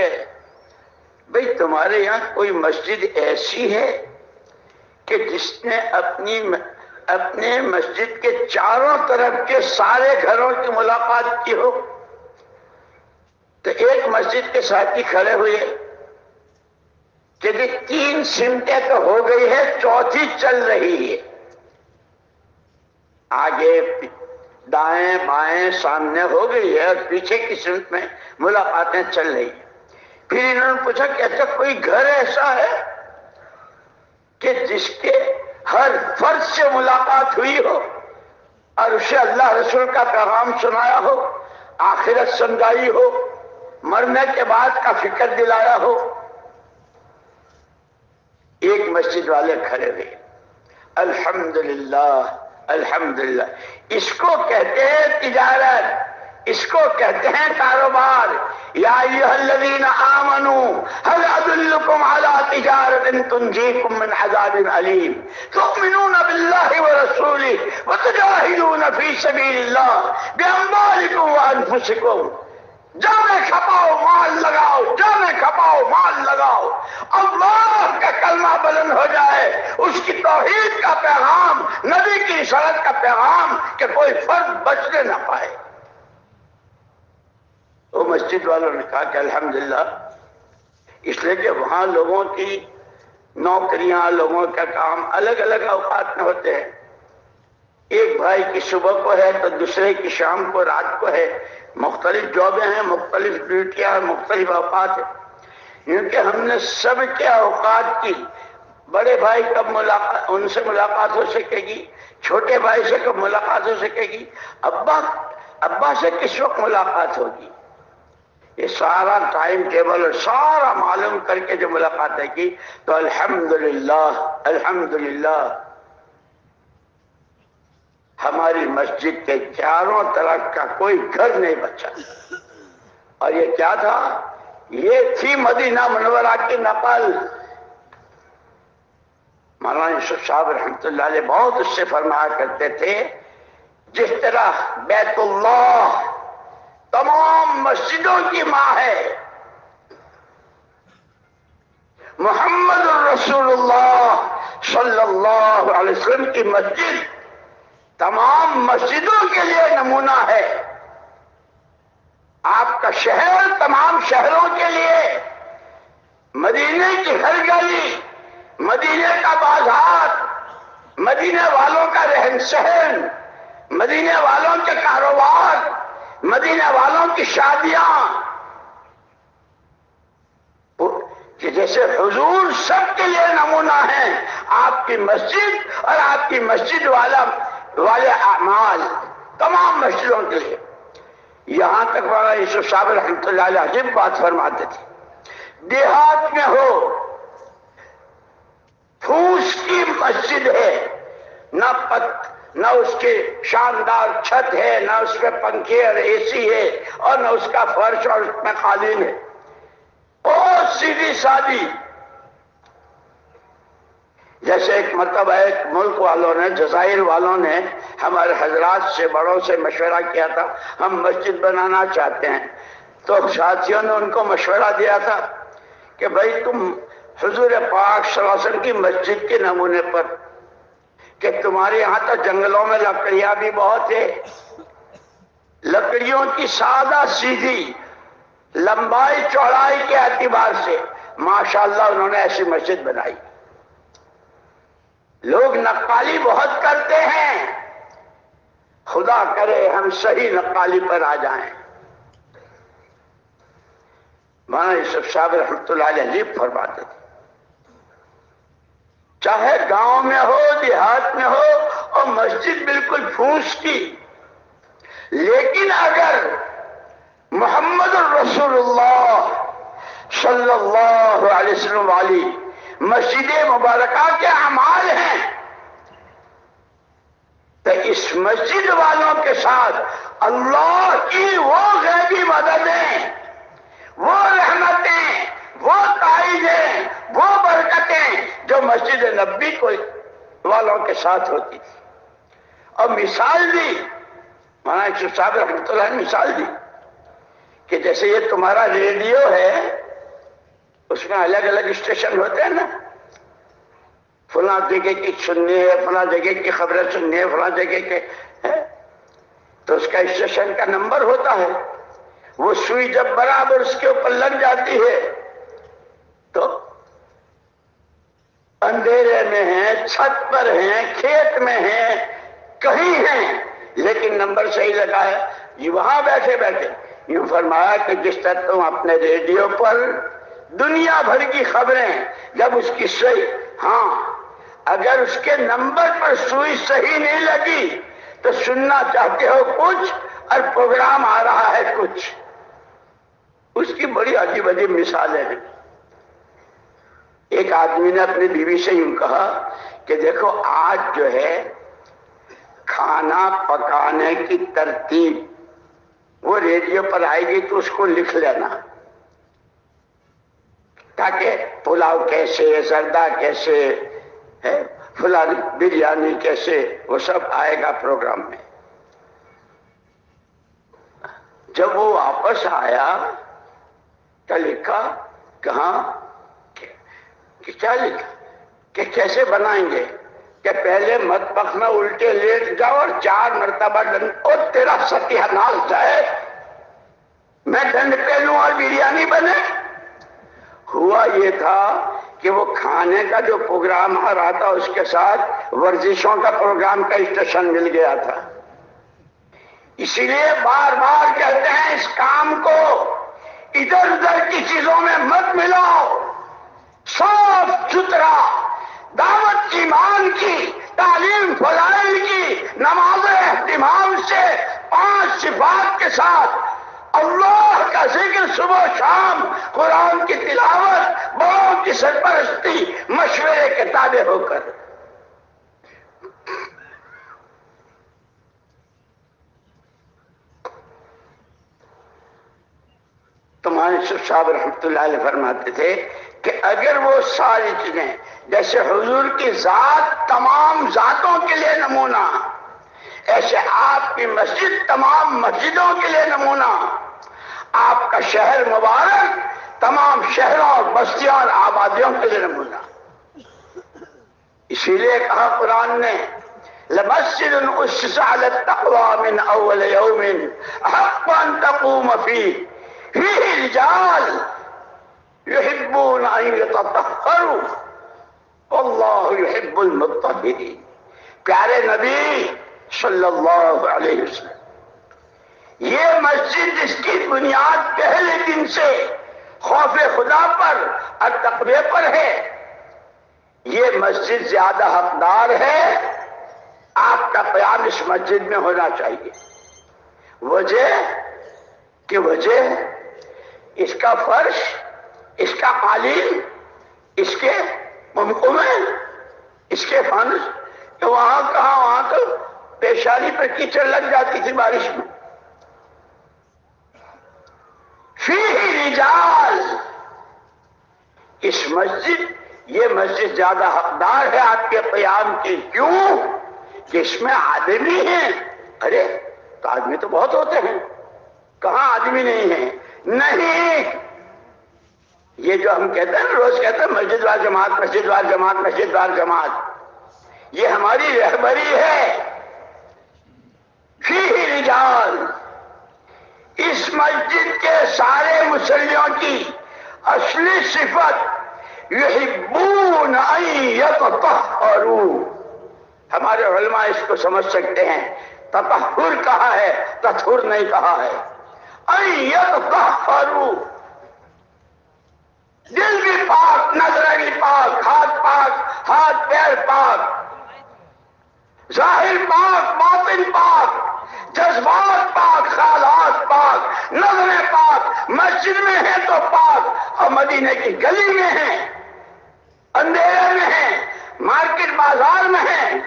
بھئی تمہارے یہاں کوئی مسجد ایسی ہے کہ جس نے اپنے مسجد کے چاروں طرف کے سارے گھروں کی ملاقات کی ہو؟ تو ایک مسجد کے ساتھی کھڑے ہوئے کہ 3 سمتیں تو ہو گئی ہے، 4تھی چل رہی ہے، آگے دائیں بائیں سامنے ہو گئی ہے اور پیچھے کی سمت میں ملاقاتیں چل رہی ہیں۔ پھر انہوں نے پوچھا کہ اچھا کوئی گھر ایسا ہے کہ جس کے ہر فرد سے ملاقات ہوئی ہو اور اسے اللہ رسول کا پیغام سنایا ہو، آخرت سمجھائی ہو، مرنے کے بعد کا فکر دلایا ہو؟ ایک مسجد والے کھڑے ہوئے، الحمدللہ الحمدللہ۔ اس کو کہتے ہیں تجارت، اس کو کہتے ہیں کاروبار۔ یا ایھا الذین آمنوا هل ادلکم علی تجارۃ تنجیکم من عذاب علیم تؤمنون باللہ ورسولہ وتجاہدون فی سبیل اللہ باموالکم وانفسکم۔ جانے کھپاؤ مال لگاؤ، جانے کھپاؤ مال لگاؤ، اللہ کا کلمہ بلند ہو جائے، اس کی توحید کا پیغام، نبی کی رسالت کا پیغام، کہ کوئی فرد بچنے نہ پائے۔ وہ مسجد والوں نے کہا کہ الحمدللہ، اس لیے کہ وہاں لوگوں کی نوکریاں، لوگوں کا کام الگ الگ اوقات میں ہوتے ہیں۔ ایک بھائی کی صبح کو ہے تو دوسرے کی شام کو، رات کو ہے، مختلف جابیں ہیں، مختلف ڈیوٹیاں، مختلف اوقات ہیں۔ کیونکہ ہم نے سب کے اوقات کی، بڑے بھائی کب ملاقات، ان سے ملاقات ہو سکے گی، چھوٹے بھائی سے کب ملاقات ہو سکے گی، ابا ابا سے کس وقت ملاقات ہوگی؟ یہ سارا ٹائم ٹیبل اور سارا معلوم کر کے جو ملاقاتیں کی تو الحمدللہ الحمدللہ ہماری مسجد کے چاروں طرف کا کوئی گھر نہیں بچا. اور یہ کیا تھا؟ یہ تھی مدینہ منورہ کی نقل. مولانا یوسف صاحب رحمۃ اللہ علیہ بہت اس سے فرمایا کرتے تھے جس طرح بیت اللہ تمام مسجدوں کی ماں ہے، محمد الرسول اللہ صلی اللہ علیہ وسلم کی مسجد تمام مسجدوں کے لیے نمونہ ہے. آپ کا شہر تمام شہروں کے لیے، مدینے کی ہر گلی، مدینے کا بازار، مدینے والوں کا رہن سہن، مدینے والوں کے کاروبار، مدینے والوں کی شادیاں، کہ جیسے حضور سب کے لیے نمونہ ہیں، آپ کی مسجد اور آپ کی مسجد والے اعمال تمام مسجدوں کے لیے. یہاں تک مولانا یوسف صاحب رحمۃ اللہ علیہ عجیب بات فرماتے تھے، دیہات میں ہو پھوس کی مسجد ہے، نہ اس کے شاندار چھت ہے، نہ اس میں پنکھے اور اے سی ہے، اور نہ اس کا فرش اور اس میں قالین ہے، بہت سیدھی سادی. جیسے ایک مرتبہ ایک ملک والوں نے، جزائر والوں نے ہمارے حضرات سے بڑوں سے مشورہ کیا تھا ہم مسجد بنانا چاہتے ہیں. تو ساتھیوں نے ان کو مشورہ دیا تھا کہ بھائی تم حضور پاک صلی اللہ علیہ وسلم کی مسجد کے نمونے پر، کہ تمہارے یہاں تو جنگلوں میں لکڑیاں بھی بہت ہے، لکڑیوں کی سادہ سیدھی لمبائی چوڑائی کے اعتبار سے ماشاءاللہ انہوں نے ایسی مسجد بنائی. لوگ نقالی بہت کرتے ہیں، خدا کرے ہم صحیح نقالی پر آ جائیں. مولانا یوسف صاحب رحمۃ اللہ علیہ عجیب فرماتے تھے، چاہے گاؤں میں ہو دیہات میں ہو اور مسجد بالکل پھوس کی، لیکن اگر محمد الرسول اللہ صلی اللہ علیہ وسلم والی مسجد مبارکہ کے اعمال ہیں تو اس مسجد والوں کے ساتھ اللہ کی وہ غیبی مددیں، وہ رحمتیں، وہ تائیدیں، وہ برکتیں جو مسجد نبی کو والوں کے ساتھ ہوتی تھی. اور مثال دی مولانا یوسف صاحب رحمۃ اللہ نے، مثال دی کہ جیسے یہ تمہارا ریڈیو ہے، اس میں الگ الگ اسٹیشن ہوتے ہیں نا، فلاں جگہ کی سننی ہے، فلاں جگہ کی خبریں سننی ہے، فلاں جگہ کے ہے، تو اس کا اسٹیشن کا نمبر ہوتا ہے. وہ سوئی جب برابر اس کے اوپر لگ جاتی ہے تو اندھیرے میں ہیں، چھت پر ہیں، کھیت میں ہیں، کہیں ہیں، لیکن نمبر صحیح لگا ہے. یہ وہاں بیٹھے بیٹھے یوں فرمایا کہ جس طرح تم اپنے ریڈیو پر دنیا بھر کی خبریں جب اس کی صحیح، ہاں اگر اس کے نمبر پر سوئی صحیح نہیں لگی تو سننا چاہتے ہو کچھ اور پروگرام آ رہا ہے کچھ. اس کی بڑی عجیب عجیب مثالیں ہیں. ایک آدمی نے اپنی بیوی سے یوں کہا کہ دیکھو آج جو ہے کھانا پکانے کی ترتیب وہ ریڈیو پر آئے گی تو اس کو لکھ لینا، تاکہ پلاؤ کیسے، زردہ کیسے ہے، فلانی بریانی کیسے، وہ سب آئے گا پروگرام میں. جب وہ واپس آیا تو لکھا کہاں کہ کیا لکھا کہ کیسے بنائیں گے، کہ پہلے مطبخ میں الٹے لیٹ جاؤ اور 4 مرتبہ ڈنڈ، اور تیرا ستیہ نال جائے، میں ڈنڈ پہ لوں اور بریانی بنے. ہوا یہ تھا کہ وہ کھانے کا جو پروگرام آ رہا تھا اس کے ساتھ ورزشوں کا پروگرام کا اسٹیشن مل گیا تھا. اسی لیے بار بار کہتے ہیں اس کام کو ادھر ادھر کی چیزوں میں مت ملاؤ، صاف ستھرا دعوت ایمان کی، تعلیم فضائل کی، نماز اہتمام سے 5 صفات کے ساتھ اللہ کا ذکر صبح و شام، قرآن کی تلاوت، بڑوں کی سرپرستی، مشورے کے تابع ہو کر. تو مولانا یوسف صاحب رحمۃ اللہ علیہ فرماتے تھے کہ اگر وہ ساری چیزیں جیسے حضور کی ذات تمام ذاتوں کے لیے نمونہ، ایسے آپ کی مسجد تمام مسجدوں کے لیے نمونہ، آپ کا شہر مبارک تمام شہروں اور بستیوں اور آبادیوں کے لیے نمونہ. اسی لیے کہا قرآن نے لَمَسْجِدٌ أُسِّسَ عَلَى التَّقْوَى مِنْ أَوَّلِ يَوْمٍ أَحَقُّ أَن تَقُومَ فِيهِ فِيهِ رِجَالٌ يُحِبُّونَ أَن يَتَطَهَّرُوا وَاللَّهُ يُحِبُّ الْمُطَّهِّرِينَ. پیارے نبی صلی اللہ علیہ وسلم، یہ مسجد جس کی بنیاد پہلے دن سے خوف خدا پر اور تقوی پر ہے، یہ مسجد زیادہ حقدار ہے. آپ کا قیام اس مسجد میں ہونا چاہیے. وجہ اس کا فرش، اس کا قالین، اس کے ممکمے، اس کے فانس، کہ وہاں کہاں، وہاں تو پیشانی پر کیچڑ لگ جاتی تھی بارش میں. فیہ رجال، اس مسجد، یہ مسجد زیادہ حقدار ہے آپ کے قیام کی. کیوں؟ کہ اس میں آدمی ہیں. ارے تو آدمی تو بہت ہوتے ہیں، کہاں آدمی نہیں ہے؟ نہیں، یہ جو ہم کہتے ہیں روز کہتے ہیں مسجد وال جماعت، مسجد وال جماعت، مسجد وال جماعت، یہ ہماری رہبری ہے. فیہ رجال، اس مسجد کے سارے مصلیوں کی اصلی صفت یحبون ان یتطہروا. ہمارے علماء اس کو سمجھ سکتے ہیں. تطہر کہا ہے، تطہر نہیں کہا ہے. ان یتطہروا، دل بھی پاک، نظر بھی پاک، ہاتھ پیر پاک، ظاہر پاک، باطن پاک، جذبات پاک، خیالات پاک، نظریں پاک. مسجد میں ہیں تو پاک، اور مدینے کی گلی میں ہیں، اندھیرے میں ہیں، مارکیٹ بازار میں ہیں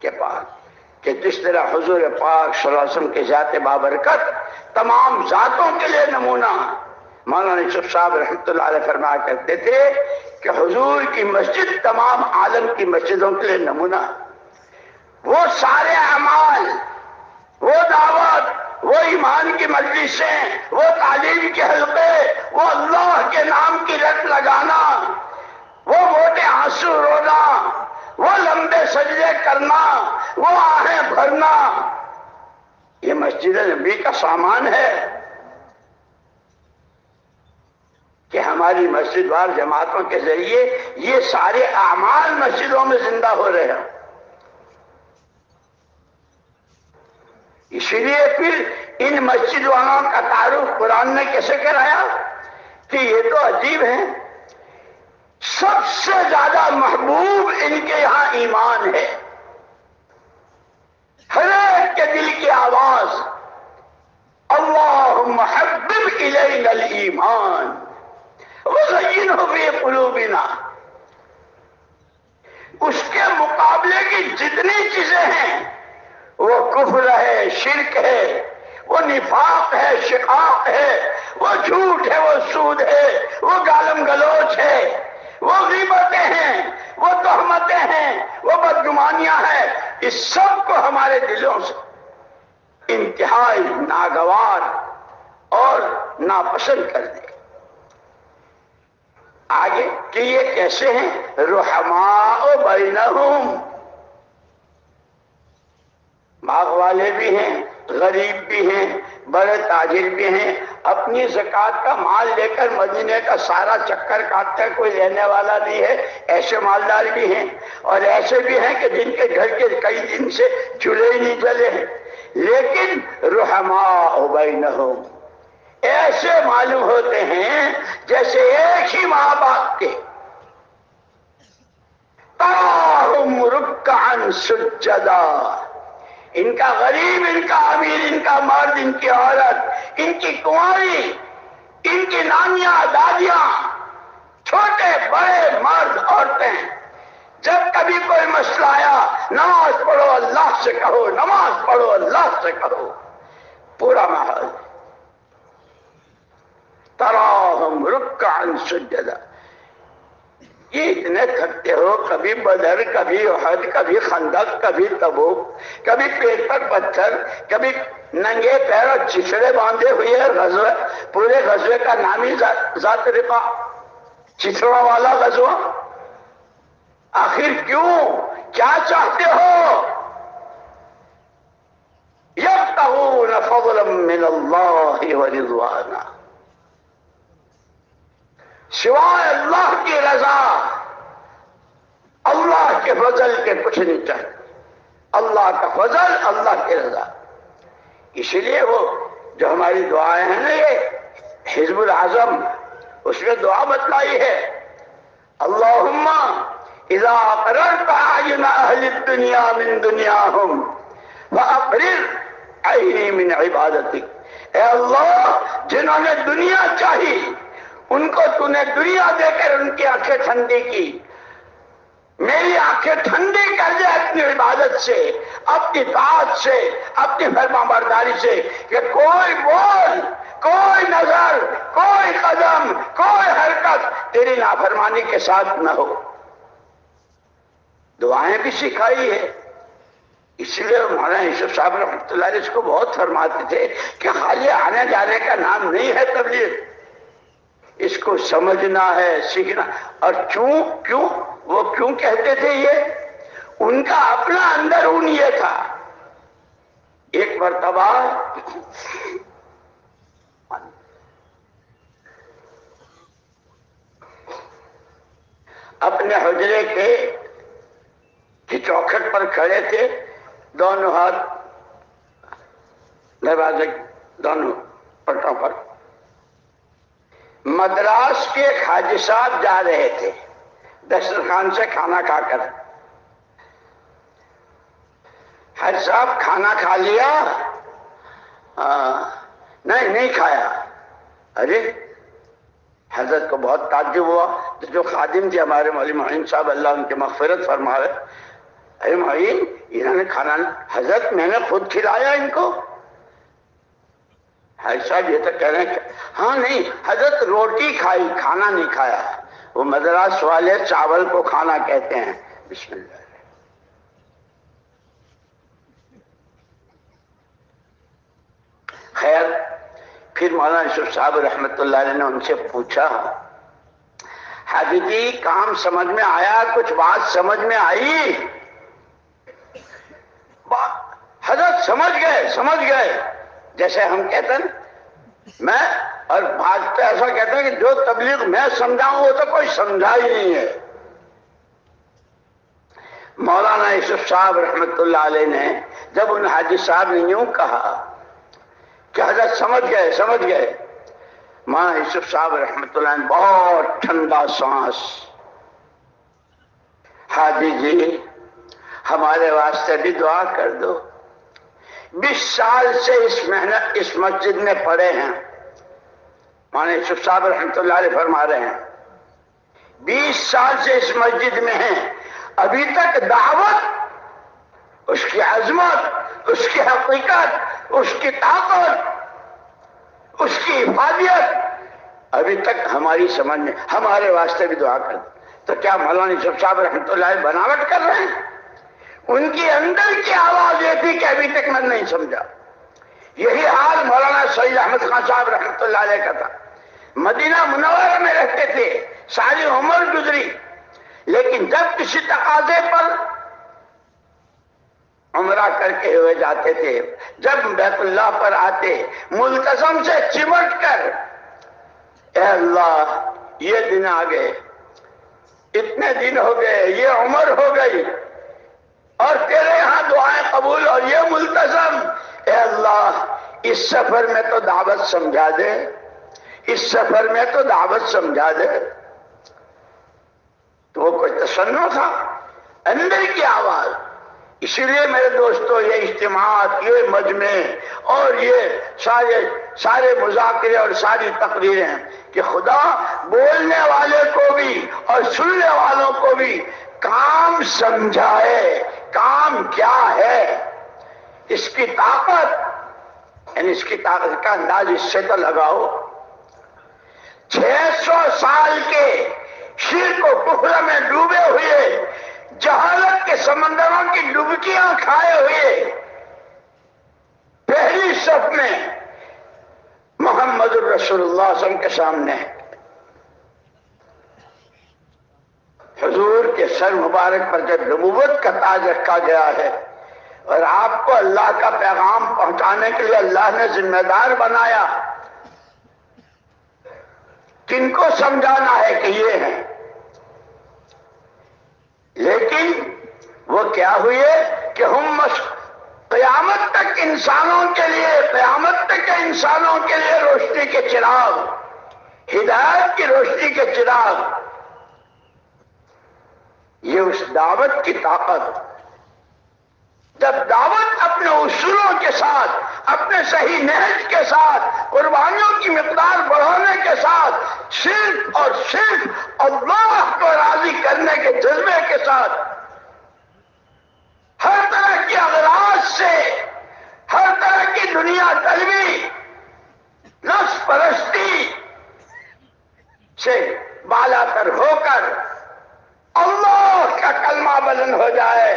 کہ پاک. کہ جس طرح حضور پاک صلی اللہ علیہ وسلم کی ذات بابرکت تمام ذاتوں کے لیے نمونہ. مولانا یوسف صاحب رحمۃ اللہ علیہ فرمایا کرتے تھے کہ حضور کی مسجد تمام عالم کی مسجدوں کے لیے نمونہ. وہ سارے اعمال، وہ دعوت، وہ ایمان کی مجلسیں، وہ تعلیم کے حلقے، وہ اللہ کے نام کی رٹ لگانا، وہ موٹے آنسو رونا، وہ لمبے سجدے کرنا، وہ آہیں بھرنا، یہ مسجد نبی کا سامان ہے. کہ ہماری مسجد وار جماعتوں کے ذریعے یہ سارے اعمال مسجدوں میں زندہ ہو رہے ہیں. اسی لیے پھر ان مسجد والوں کا تعارف قرآن نے کیسے کرایا کہ یہ تو عجیب ہیں، سب سے زیادہ محبوب ان کے یہاں ایمان ہے. ہر ایک کے دل کی آواز اللہم حبب الینا الایمان وزینہ فی قلوبنا. اس کے مقابلے کی جتنی چیزیں ہیں وہ کفر ہے، شرک ہے، وہ نفاق ہے، شقاق ہے، وہ جھوٹ ہے، وہ سود ہے، وہ گالم گلوچ ہے، وہ غیبتیں ہیں، وہ تہمتیں ہیں، وہ بدگمانیاں ہیں. اس سب کو ہمارے دلوں سے انتہائی ناگوار اور ناپسند کر دے. آگے کہ یہ کیسے ہیں؟ رحماء بینہم، باغ والے بھی ہیں، غریب بھی ہیں، بڑے تاجر بھی ہیں، اپنی زکوٰۃ کا مال لے کر مدینے کا سارا چکر کاٹتا ہے، کوئی لینے والا نہیں ہے. ایسے مالدار بھی ہیں اور ایسے بھی ہیں کہ جن کے گھر کے کئی دن سے چولہے ہی نہیں جلے ہیں، لیکن رحماء بینہم ایسے معلوم ہوتے ہیں جیسے ایک ہی ماں باپ کے. تراہم رکعا سجدا، ان کا غریب، ان کا امیر، ان کا مرد، ان کی عورت، ان کی کنواری، ان کی نانیاں، دادیاں، چھوٹے بڑے، مرد، عورتیں، جب کبھی کوئی مسئلہ آیا، نماز پڑھو اللہ سے کہو، نماز پڑھو اللہ سے کہو، پورا ماحول تراہم رکعا سجدا. یہ اتنے تھکتے ہو، کبھی بدر، کبھی احد، کبھی خندق، کبھی تبوک، کبھی پیٹ پر پتھر، کبھی ننگے پیر اور چچڑے باندھے ہوئے غزوہ، پورے غزوے کا نام ہی ذات رقاع، چچڑوں والا غزوہ. آخر کیوں؟ کیا چاہتے ہو؟ یبتغون فضلا من اللہ ورضوانا، سوائے اللہ کی رضا، اللہ کے فضل کے کچھ نہیں چاہتے. اللہ کا فضل، اللہ کی رضا. اس لیے وہ جو ہماری دعائیں ہیں نا، یہ حزب العظم، اس میں دعا بتلائی ہے، اللہم اذا اقررت اعین اہل الدنیا من دنیاہم فاقرر عینی من عبادتک. اے اللہ، جنہوں نے دنیا چاہی ان کو تو نے دنیا دے کر ان کی آنکھیں ٹھنڈی کی، میری آنکھیں ٹھنڈی کر دے اپنی عبادت سے، اپنی طاعت سے، اپنی فرما برداری سے، کہ کوئی بول، کوئی نظر، کوئی قدم، کوئی حرکت تیری نافرمانی کے ساتھ نہ ہو. دعائیں بھی سکھائی ہے. اس لیے مولانا یوسف صاحب رحمۃ اللہ علیہ اس کو بہت فرماتے تھے کہ خالی آنے جانے کا نام نہیں ہے تبلیغ، اس کو سمجھنا ہے، سیکھنا. اور کیوں وہ کیوں کہتے تھے یہ؟ ان کا اپنا اندرون یہ تھا. ایک مرتبہ اپنے حجرے کی چوکھٹ پر کھڑے تھے، دونوں ہاتھ دروازے دونوں پٹوں پر. مدراس کے ایک حاجی صاحب جا رہے تھے دسترخوان سے کھانا کھا کر. حاجی صاحب کھانا کھا لیا؟ نہیں کھایا. ارے حضرت کو بہت تعجب ہوا. جو خادم تھے ہمارے مولوی معین صاحب، اللہ ان کی مغفرت فرمائے، ارے معین انہوں نے کھانا، حضرت میں نے خود کھلایا ان کو. حاجی صاحب یہ تو کہہ رہے ہیں ہاں نہیں حضرت روٹی کھائی، کھانا نہیں کھایا. وہ مدراس والے چاول کو کھانا کہتے ہیں. بسم اللہ. خیر، پھر مولانا یوسف صاحب رحمۃ اللہ علیہ نے ان سے پوچھا، حاجی جی کام سمجھ میں آیا؟ کچھ بات سمجھ میں آئی؟ حضرت سمجھ گئے. جیسے ہم کہتے ہیں میں، اور بات ایسا کہتے ہیں کہ جو تبلیغ میں سمجھاؤں وہ تو کوئی سمجھا ہی نہیں ہے. مولانا یوسف صاحب رحمۃ اللہ علیہ نے جب ان حاجی صاحب نے یوں کہا کہ حضرت سمجھ گئے، مولانا یوسف صاحب رحمۃ اللہ نے بہت ٹھنڈا سانس، حاجی جی ہمارے واسطے بھی دعا کر دو. 20 سال سے اس مسجد میں پڑے ہیں. مولانا یوسف صاحب رحمۃ اللہ علیہ فرما رہے ہیں 20 سال سے اس مسجد میں ہیں، ابھی تک دعوت، اس کی عظمت، اس کی حقیقت، اس کی طاقت، اس کی افادیت ابھی تک ہماری سمجھ میں. ہمارے واسطے بھی دعا کر دو. تو کیا مولانا یوسف صاحب رحمۃ اللہ علیہ بناوٹ کر رہے ہیں؟ ان کی اندر کی آواز یہ تھی کہ ابھی تک میں نہیں سمجھا. یہی حال مولانا سید احمد خان صاحب رحمۃ اللہ علیہ کا تھا. مدینہ منورہ میں رہتے تھے، ساری عمر گزری، لیکن جب کسی تقاضے پر عمرہ کر کے ہوئے جاتے تھے، جب بیت اللہ پر آتے، ملتزم سے چمٹ کر، اے اللہ یہ دن آ گئے، اتنے دن ہو گئے، یہ عمر ہو گئی، اور تیرے یہاں دعائیں قبول، اور یہ ملتزم، اے اللہ اس سفر میں تو دعوت سمجھا دے، اس سفر میں تو دعوت سمجھا دے. تو وہ کوئی تصنع تھا؟ اندر کی آواز. اسی لیے میرے دوستو یہ اجتماعات، یہ مجمع اور یہ سارے مذاکرے اور ساری تقریریں کہ خدا بولنے والے کو بھی اور سننے والوں کو بھی کام سمجھائے، کام کیا ہے، اس کی طاقت، یعنی اس کی طاقت کا انداز اس سے تو لگاؤ۔ 600 سال کے شرک و کفر میں ڈوبے ہوئے، جہالت کے سمندروں کی ڈبکیاں کھائے ہوئے، پہلی صف میں محمد الرسول اللہ صلی اللہ علیہ وسلم کے سامنے حضور کے سر مبارک پر جب نبوت کا تاج رکھا گیا ہے اور آپ کو اللہ کا پیغام پہنچانے کے لیے اللہ نے ذمہ دار بنایا، کن کو سمجھانا ہے کہ یہ ہیں، لیکن وہ کیا ہوئے کہ ہم قیامت تک انسانوں کے لیے، قیامت تک انسانوں کے لیے روشنی کے چراغ، ہدایت کی روشنی کے چراغ۔ یہ اس دعوت کی طاقت، جب دعوت اپنے اصولوں کے ساتھ، اپنے صحیح نہج کے ساتھ، قربانیوں کی مقدار بڑھانے کے ساتھ، صرف اور صرف اللہ کو راضی کرنے کے جذبے کے ساتھ، ہر طرح کی اغراض سے، ہر طرح کی دنیا طلبی، نفس پرستی سے بالا تر ہو کر اللہ کا کلمہ بلند ہو جائے،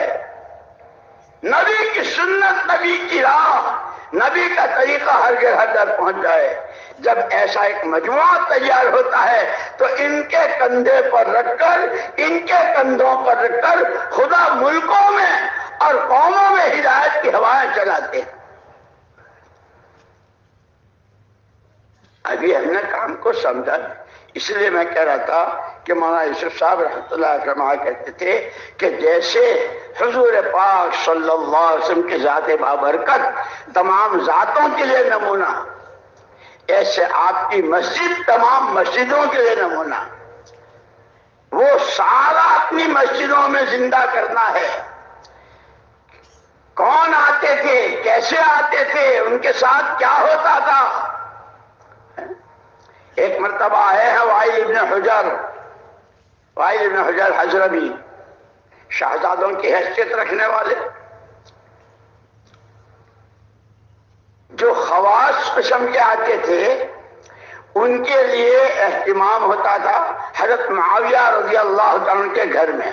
نبی کی سنت، نبی کی راہ، نبی کا طریقہ ہر گھر در پہنچ جائے۔ جب ایسا ایک مجموعہ تیار ہوتا ہے تو ان کے کندھے پر رکھ کر، ان کے کندھوں پر رکھ کر خدا ملکوں میں اور قوموں میں ہدایت کی ہوائیں چلاتے ہیں۔ ابھی ہم نے کام کو سمجھا، اس لیے میں کہہ رہا تھا کہ مولانا یوسف صاحب رحمۃ اللہ علیہ فرمایا کرتے تھے کہ جیسے حضور پاک صلی اللہ علیہ وسلم کی ذات بابرکت تمام ذاتوں کے لیے نمونہ، ایسے آپ کی مسجد تمام مسجدوں کے لیے نمونہ، وہ سارا اپنی مسجدوں میں زندہ کرنا ہے۔ کون آتے تھے، کیسے آتے تھے، ان کے ساتھ کیا ہوتا تھا۔ ایک مرتبہ آئے ہیں وائل ابن حجر حضرمی، شہزادوں کی حیثیت رکھنے والے، جو خواص قسم کے آتے تھے ان کے لیے اہتمام ہوتا تھا حضرت معاویہ رضی اللہ عنہ کے گھر میں،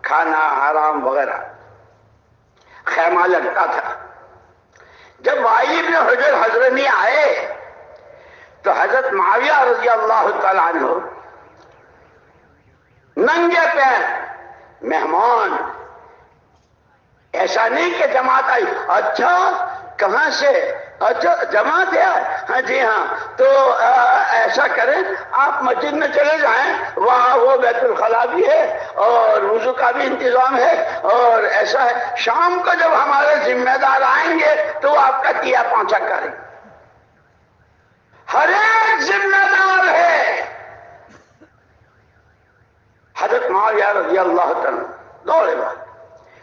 کھانا آرام وغیرہ، خیمہ لگتا تھا۔ جب وائل ابن حجر حضرمی آئے تو حضرت معاویہ رضی اللہ تعالیٰ عنہ ننگے پیر، مہمان، ایسا نہیں کہ جماعت آئی، اچھا کہاں سے، اچھا جماعت ہے، ہاں جی ہاں، تو ایسا کریں آپ مسجد میں چلے جائیں، وہاں وہ بیت الخلا بھی ہے اور وضو کا بھی انتظام ہے، اور ایسا ہے شام کو جب ہمارے ذمہ دار آئیں گے تو وہ آپ کا کیا پہنچا کریں۔ ہر ایک ذمہ دار ہے۔ حضرت معاویہ رضی اللہ عنہ دوڑے بعد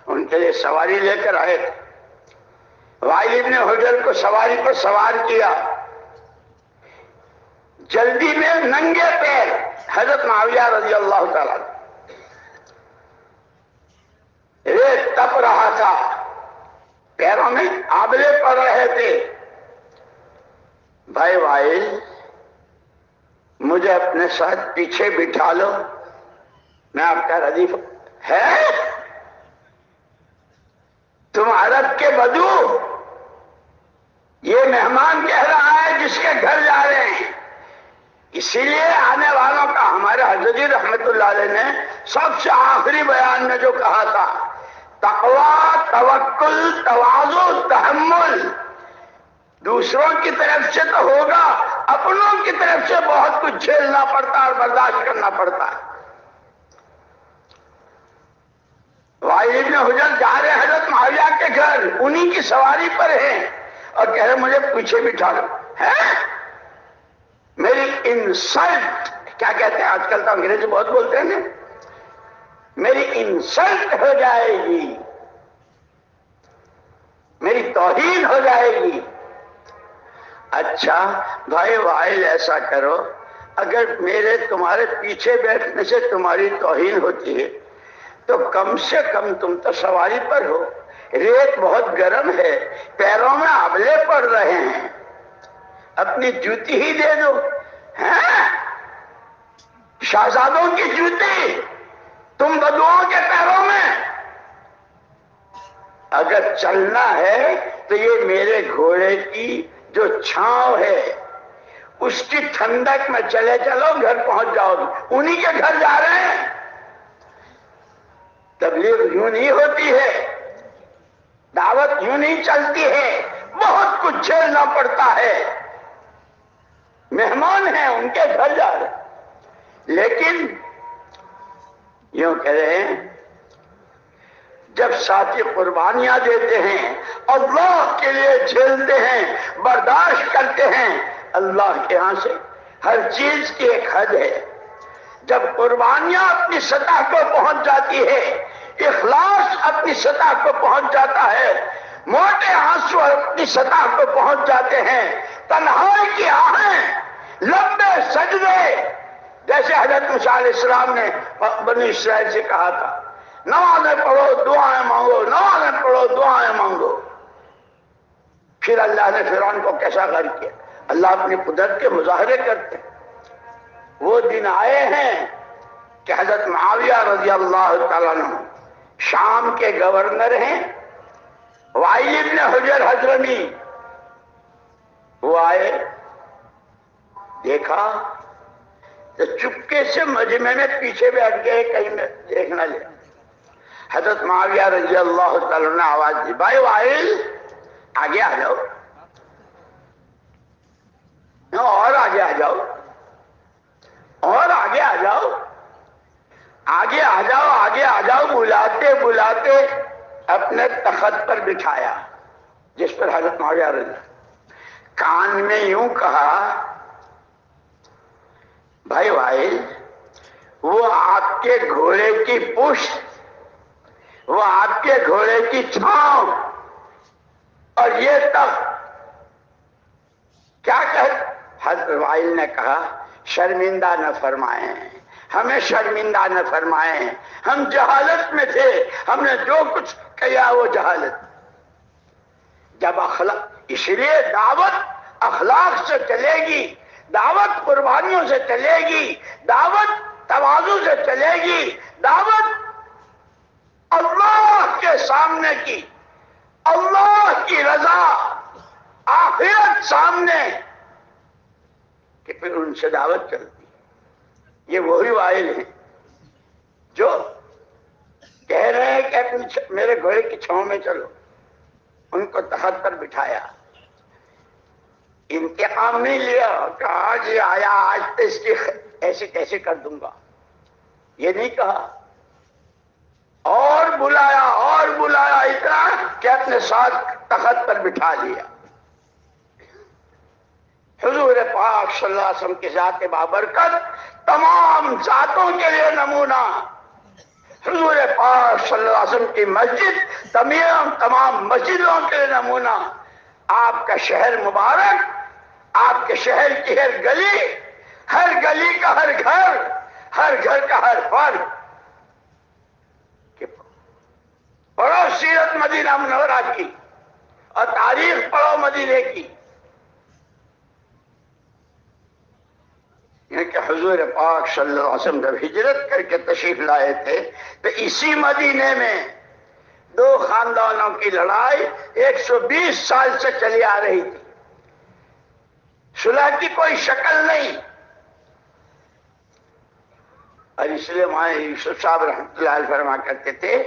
ان کے لیے سواری لے کر آئے تھے، وائل ابن حجر کو سواری پر سوار کیا، جلدی میں ننگے پیر حضرت معاویہ رضی اللہ تعالیٰ، ریت تپ رہا تھا، پیروں میں آبلے پڑ رہے تھے۔ بھائی وائل مجھے اپنے ساتھ پیچھے بٹھا لو، میں آپ کا ردیف ہے، تم عرب کے بدو، یہ مہمان کہہ رہا ہے جس کے گھر جا رہے ہیں۔ اسی لیے آنے والوں کا ہمارے حضرت رحمت اللہ علیہ نے سب سے آخری بیان میں جو کہا تھا، تقوی، توکل، تواضع، تحمل، دوسروں کی طرف سے تو ہوگا، اپنوں کی طرف سے بہت کچھ جھیلنا پڑتا اور برداشت کرنا پڑتا ہے۔ وائل ابن حجر جا رہے حضرت معاویہ کے گھر، انہی کی سواری پر ہیں اور کہہ رہے مجھے پیچھے بٹھا لو، ہے میری انسلٹ، کیا کہتے ہیں آج کل تو انگریزی بہت بولتے ہیں نا، میری انسلٹ ہو جائے گی، توہین ہو جائے گی۔ اچھا بھائی وائل ایسا کرو، اگر میرے تمہارے پیچھے بیٹھنے سے تمہاری توہین ہوتی ہے تو کم سے کم تم تو سواری پر ہو، ریت بہت گرم ہے، پیروں میں آبلے پڑ رہے ہیں، اپنی جوتی ہی دے دو۔ ہیں شہزادوں کی جوتی تم بدوؤں کے پیروں میں؟ اگر چلنا ہے تو یہ میرے گھوڑے کی جو چھاؤں ہے اس کی ٹھنڈک میں چلے چلو، گھر پہنچ جاؤ گے۔ انہی کے گھر جا رہے ہیں۔ تبلیغ یوں نہیں ہوتی ہے، دعوت یوں نہیں چلتی ہے، بہت کچھ جھیلنا پڑتا ہے۔ مہمان ہیں، ان کے گھر جا رہے ہیں، لیکن یوں کہہ رہے ہیں جب ساتھی قربانیاں دیتے ہیں، اللہ کے لیے جھیلتے ہیں، برداشت کرتے ہیں، اللہ کے ہاں سے ہر چیز کی ایک حد ہے۔ جب قربانیاں اپنی سطح کو پہنچ جاتی ہے، اخلاص اپنی سطح کو پہنچ جاتا ہے، موٹے آنسو اپنی سطح کو پہنچ جاتے ہیں، تنہائی کی آہیں، لمبے سجدے، جیسے حضرت موسیٰ علیہ السلام نے بنی اسرائیل سے کہا تھا نمازیں پڑھو دعائیں مانگو، نمازیں پڑھو دعائیں مانگو۔ پھر اللہ نے فرعون کو کیسا غرق کیا؟ اللہ اپنی قدرت کے مظاہرے کرتے ہیں۔ وہ دن آئے ہیں کہ حضرت معاویہ رضی اللہ تعالیٰ عنہ شام کے گورنر ہیں، وائل ابن حجر حضرمی، وہ آئے، دیکھا تو چپکے سے مجمع میں پیچھے بیٹھ گئے، کہیں میں دیکھ نہ لے۔ حضرت معاویہ رضی اللہ تعالیٰ نے آواز دی، بھائی وائل آگے آ جاؤ، اور آگے آ جاؤ، اور آگے آ جاؤ، آگے آ جاؤ، آگے آ جاؤ، بلاتے بلاتے اپنے تخت پر بٹھایا جس پر حضرت معاویہ رضی اللہ، کان میں یوں کہا، بھائی وائل وہ آپ کے گھوڑے کی پشت، وہ آپ کے گھوڑے کی چھاؤں اور یہ تخت کیا کہ حضرت وائل نے کہا شرمندہ نہ فرمائیں، ہمیں شرمندہ نہ فرمائیں، ہم جہالت میں تھے، ہم نے جو کچھ کیا وہ جہالت۔ جب اس لیے دعوت اخلاق سے چلے گی، دعوت قربانیوں سے چلے گی، دعوت تواضع سے چلے گی، دعوت اللہ کے سامنے کی، اللہ کی رضا، آخرت سامنے، کہ پھر ان سے دعوت چلتی۔ یہ وہی وائل ہیں جو کہہ رہے ہیں کہ اپنی میرے گھوڑے کی چھاؤں میں چلو، ان کو تخت پر بٹھایا، انتقام نہیں لیا، کہا آج یہ آیا آج تو اس کی ایسے کیسے کر دوں گا، یہ نہیں کہا، اور بلایا اتنا کہ اپنے ساتھ تخت پر بٹھا لیا۔ حضور پاک صلی اللہ علیہ وسلم کی ذات بابرکت تمام ذاتوں کے لیے نمونہ، حضور پاک صلی اللہ علیہ وسلم کی مسجد تمام مسجدوں کے لیے نمونہ، آپ کا شہر مبارک، آپ کے شہر کی ہر گلی کا ہر گھر کا ہر فرد، پڑھو سیرت مدینہ منورہ کی اور تاریخ پڑھو مدینے کی، کہ حضور پاک صلی اللہ علیہ وسلم جب ہجرت کر کے تشریف لائے تھے تو اسی مدینے میں دو خاندانوں کی لڑائی 120 سال سے چلی آ رہی تھی، صلح کی کوئی شکل نہیں، اور اس لیے مولانا یوسف صاحب رحمۃ اللہ علیہ فرما کرتے تھے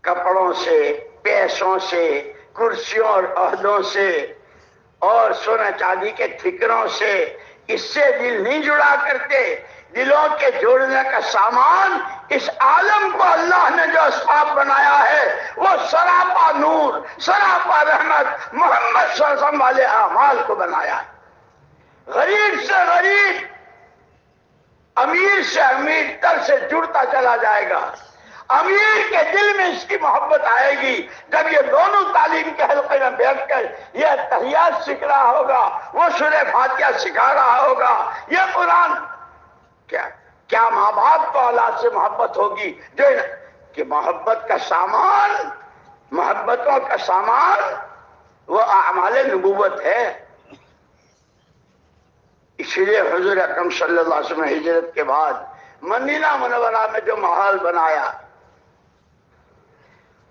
کپڑوں سے، پیسوں سے، کرسیوں اور عہدوں سے اور سونا چاندی کے ٹھکروں سے اس سے دل نہیں جڑا کرتے، دلوں کے جوڑنے کا سامان اس عالم کو اللہ نے جو اسباب بنایا ہے وہ سراپا نور، سراپا رحمت محمد صلی اللہ علیہ وسلم والے اعمال کو بنایا ہے۔ غریب سے غریب، امیر سے امیر تر سے جڑتا چلا جائے گا، امیر کے دل میں اس کی محبت آئے گی جب یہ دونوں تعلیم کے حلقے میں بیٹھ کر یہ تحیات سیکھ رہا ہوگا، وہ سورہ فاتحہ سکھا رہا ہوگا، یہ قرآن کیا ماں باپ کو اولاد سے محبت ہوگی جو کہ محبت کا سامان، محبتوں کا سامان وہ اعمال نبوت ہے۔ اسی لیے حضور اکرم صلی اللہ علیہ وسلم ہجرت کے بعد مدینہ منورہ میں جو ماحول بنایا،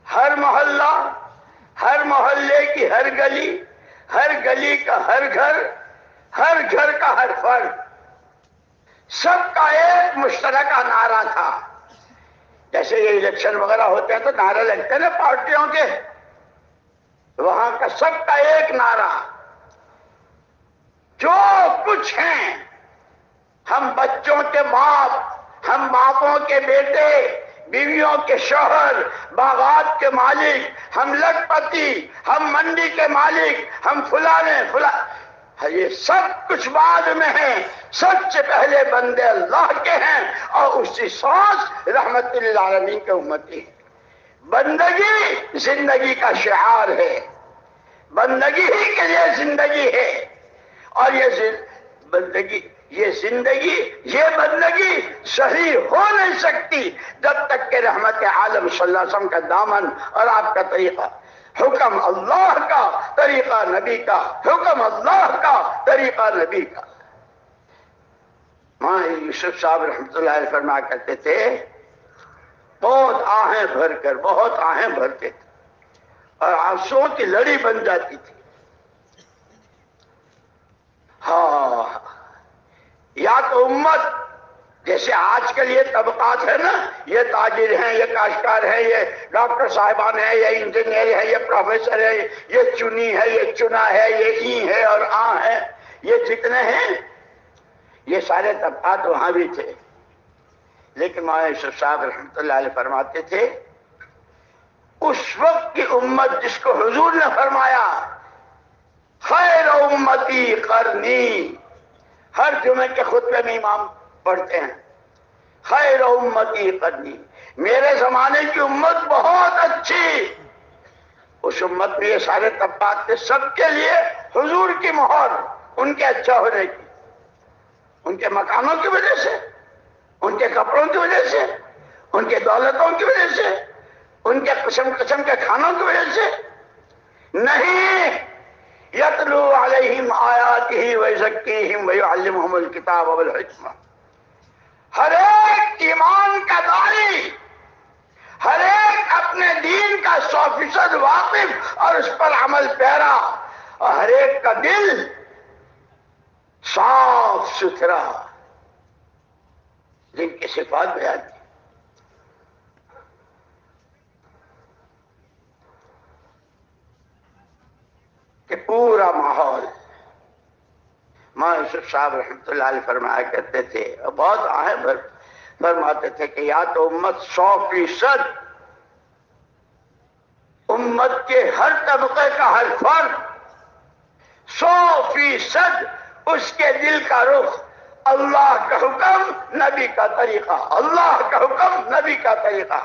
ہر محلہ، ہر محلے کی ہر گلی کا ہر گھر کا ہر فرد، سب کا ایک مشترکہ نعرہ تھا۔ جیسے یہ الیکشن وغیرہ ہوتے ہیں تو نعرے لگتے ہیں نا پارٹیوں کے، وہاں کا سب کا ایک نعرہ، جو کچھ ہیں، ہم بچوں کے باپ، ہم باپوں کے بیٹے، بیویوں کے شوہر، باغات کے مالک، ہم لکھپتی، ہم منڈی کے مالک، ہم فلانے یہ سب کچھ بعد میں ہیں، سب سے پہلے بندے اللہ کے ہیں اور اسی سانس رحمت للعالمین کے امتی ہیں۔ بندگی زندگی کا شعار ہے، بندگی ہی کے لیے زندگی ہے، اور یہ بندگی صحیح ہو نہیں سکتی جب تک کہ رحمت عالم صلی اللہ علیہ وسلم کا دامن اور آپ کا طریقہ، حکم اللہ کا، طریقہ نبی کا، حکم اللہ کا، طریقہ نبی کا۔ ماں یوسف صاحب رحمۃ اللہ علیہ فرمایا کرتے تھے، بہت آہیں بھرتے تھے اور آنسوؤں کی لڑی بن جاتی تھی۔ ہاں، یا تو امت جیسے آج کل یہ طبقات ہے نا، یہ تاجر ہیں، یہ کاشتکار ہیں، یہ ڈاکٹر صاحبان ہیں، یہ انجینئر ہے، یہ پروفیسر ہے، یہ چنی ہے، یہ چنا ہے، یہ ای ہے اور آ ہے، یہ جتنے ہیں یہ سارے طبقات وہاں بھی تھے۔ لیکن مولانا یوسف صاحب رحمۃ اللہ علیہ فرماتے تھے، اس وقت کی امت جس کو حضور نے فرمایا خیر امتی قرنی، ہر جمعے کے خطبے میں امام پڑھتے ہیں، خیر امتی قرنی، میرے زمانے کی امت بہت اچھی۔ اس امت میں یہ سارے طبقات کے سب کے لیے حضور کی مہر، ان کے اچھا ہونے کی، ان کے مکانوں کی وجہ سے، ان کے کپڑوں کی وجہ سے، ان کے دولتوں کی وجہ سے، ان کے قسم قسم کے کھانوں کی وجہ سے نہیں، یتلو علیہم آیاتہ ویزکیہم ویعلمہم الکتاب والحکمہ۔ ہر ایک ایمان کا داعی، ہر ایک اپنے دین کا 100% واقف اور اس پر عمل پیرا، اور ہر ایک کا دل صاف ستھرا، جن کی صفات بیان کی۔ کہ پورا ماحول، ماں یوسف صاحب رحمۃ اللہ علیہ فرمایا کرتے تھے، اور بہت آہیں فرماتے تھے کہ یا تو امت 100% امت کے ہر طبقے کا ہر فرد 100% اس کے دل کا رخ اللہ کا حکم، نبی کا طریقہ، اللہ کا حکم، نبی کا طریقہ۔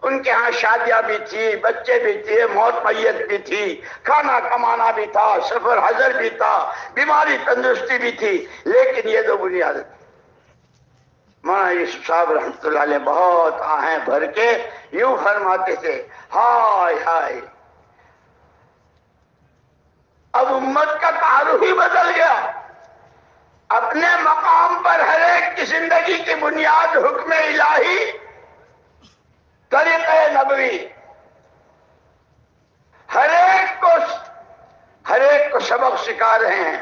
ان کے ہاں شادیاں بھی تھی، بچے بھی تھے، موت میت بھی تھی، کھانا کمانا بھی تھا، سفر حضر بھی تھا، بیماری تندرستی بھی تھی، لیکن یہ دو بنیاد تھی۔ مولانا یوسف صاحب رحمۃ اللہ علیہ بہت آہیں بھر کے یوں فرماتے تھے، ہائے ہائے، اب امت کا تعارف ہی بدل گیا۔ اپنے مقام پر ہر ایک کی زندگی کی بنیاد حکم الہی، طریقہ نبوی، ہر ایک کو سبق سکھا رہے ہیں،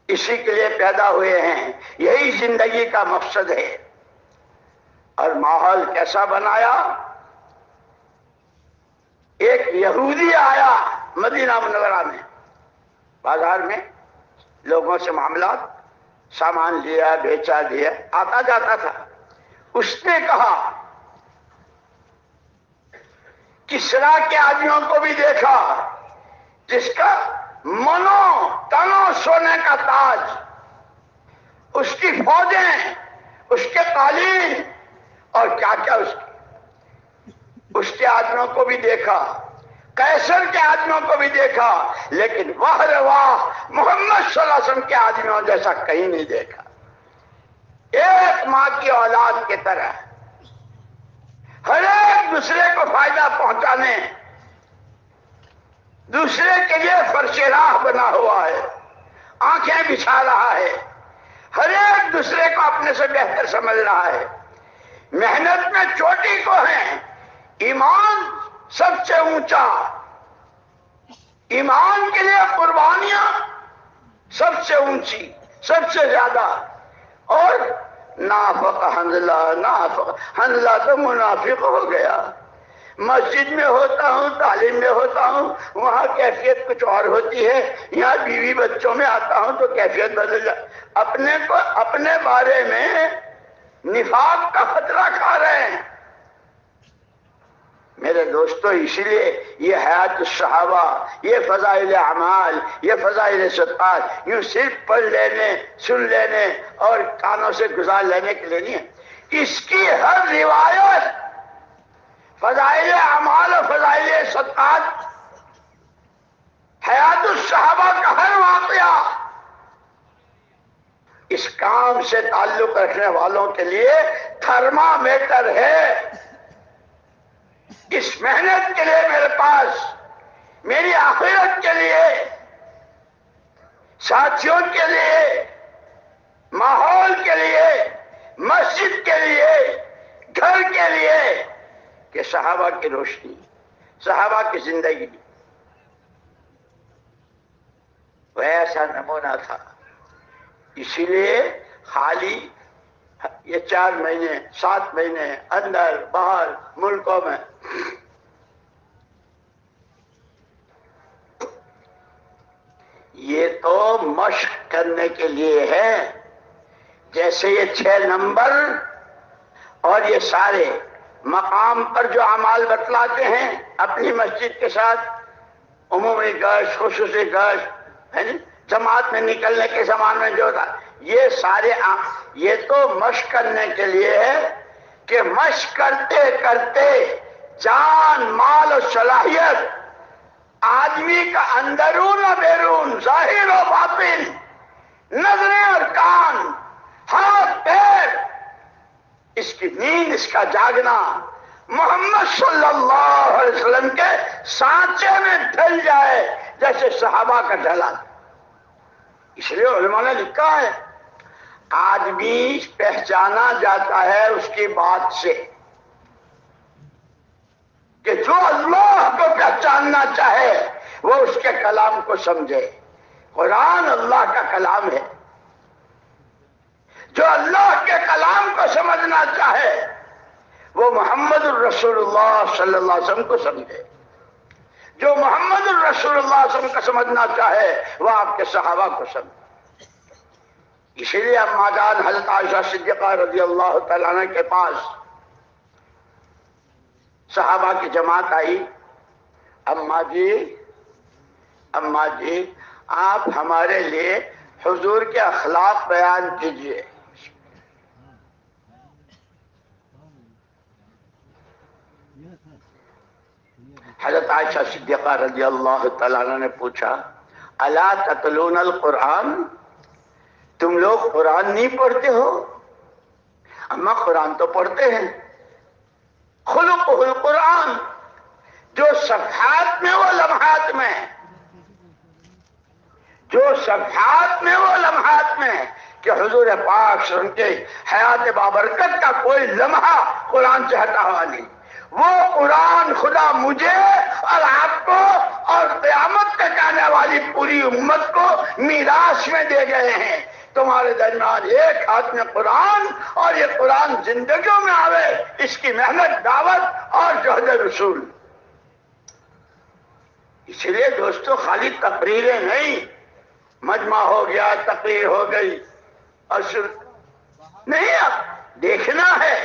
اسی کے لیے پیدا ہوئے ہیں، یہی زندگی کا مقصد ہے۔ اور ماحول کیسا بنایا؟ ایک یہودی آیا مدینہ منورہ میں، بازار میں لوگوں سے معاملات، سامان لیا بیچا دیا، آتا جاتا تھا۔ اس نے کہا، کسرا کے آدمیوں کو بھی دیکھا جس کا منو تنو سونے کا تاج، اس کی فوجیں، اس کے قالین، اور کیا کیا اس کے آدمیوں کو بھی دیکھا، قیصر کے آدمیوں کو بھی دیکھا، لیکن واہ رے واہ، محمد صلی اللہ علیہ وسلم کے آدمیوں جیسا کہیں نہیں دیکھا۔ ایک ماں کی اولاد کی طرح ہر ایک دوسرے کو فائدہ پہنچانے، دوسرے کے لیے فرش راہ بنا ہوا ہے، آنکھیں بچھا رہا ہے، ہر ایک دوسرے کو اپنے سے بہتر سمجھ رہا ہے۔ محنت میں چوٹی کو ہے، ایمان سب سے اونچا، ایمان کے لیے قربانیاں سب سے اونچی، سب سے زیادہ۔ اور نافق حنظلہ تو منافق ہو گیا۔ مسجد میں ہوتا ہوں، تعلیم میں ہوتا ہوں، وہاں کیفیت کچھ اور ہوتی ہے، یہاں بیوی بچوں میں آتا ہوں تو کیفیت بدل جائے۔ اپنے کو اپنے بارے میں نفاق کا خطرہ کھا رہے ہیں۔ میرے دوستو، اسی لیے یہ حیات الصحابہ، یہ فضائل اعمال، یہ فضائل صدقات یوں صرف پڑھ لینے، سن لینے اور کانوں سے گزار لینے کے لیے نہیں ہے۔ اس کی ہر روایت، فضائل اعمال اور فضائل صدقات، حیات الصحابہ کا ہر واقعہ اس کام سے تعلق رکھنے والوں کے لیے تھرمامیٹر ہے۔ اس محنت کے لیے میرے پاس، میری آخرت کے لیے، ساتھیوں کے لیے، ماحول کے لیے، مسجد کے لیے، گھر کے لیے، کہ صحابہ کی روشنی، صحابہ کی زندگی وہ ایسا نمونہ تھا۔ اسی لیے خالی یہ 4 مہینے 7 مہینے اندر باہر ملکوں میں یہ تو مشق کرنے کے لیے ہے۔ جیسے یہ 6 نمبر اور یہ سارے مقام پر جو اعمال بتلاتے ہیں اپنی مسجد کے ساتھ، عمومی گشت، خصوصی گشت، جماعت میں نکلنے کے زمان میں جو تھا، یہ سارے یہ تو مشق کرنے کے لیے ہے کہ مشق کرتے کرتے جان، مال اور صلاحیت، آدمی کا اندرون و بیرون، ظاہر و باطن، نظریں اور کان، ہاتھ پیر، اس کی نیند، اس کا جاگنا محمد صلی اللہ علیہ وسلم کے سانچے میں ڈھل جائے جیسے صحابہ کا ڈھلا۔ اس لیے علماء نے لکھا ہے آدمی پہچانا جاتا ہے اس کی بات سے، کہ جو اللہ کو پہچاننا چاہے وہ اس کے کلام کو سمجھے۔ قرآن اللہ کا کلام ہے، جو اللہ کے کلام کو سمجھنا چاہے وہ محمد الرسول اللہ صلی اللہ علیہ وسلم کو سمجھے، جو محمد الرسول اللہ صلی اللہ علیہ وسلم کو سمجھنا چاہے وہ آپ کے صحابہ کو سمجھے۔ اسی لیے اماں جان حضرت عائشہ صدیقہ رضی اللہ تعالیٰ عنہ کے پاس صحابہ کی جماعت آئی، اماں جی آپ ہمارے لیے حضور کے اخلاق بیان کیجئے۔ حضرت عائشہ صدیقہ رضی اللہ تعالیٰ عنہ نے پوچھا الا تتلون القرآن، تم لوگ قرآن نہیں پڑھتے ہو؟ اما قرآن تو پڑھتے ہیں۔ خلقہ القرآن، جو صفحات میں وہ لمحات میں، جو صفحات میں وہ لمحات میں کہ حضور پاک صلی اللہ علیہ وسلم کے حیات بابرکت کا کوئی لمحہ قرآن سے ہٹا ہوا نہیں۔ وہ قرآن خدا مجھے اور آپ کو اور قیامت تک آنے والی پوری امت کو میراث میں دے گئے ہیں۔ تمہارے درمیان ایک ہاتھ میں قرآن اور یہ قرآن زندگیوں میں آوے، اس کی محنت، دعوت اور جہد رسول۔ اس لیے دوستو خالی تقریریں نہیں، مجمع ہو گیا، تقریر ہو گئی اور نہیں، اب دیکھنا ہے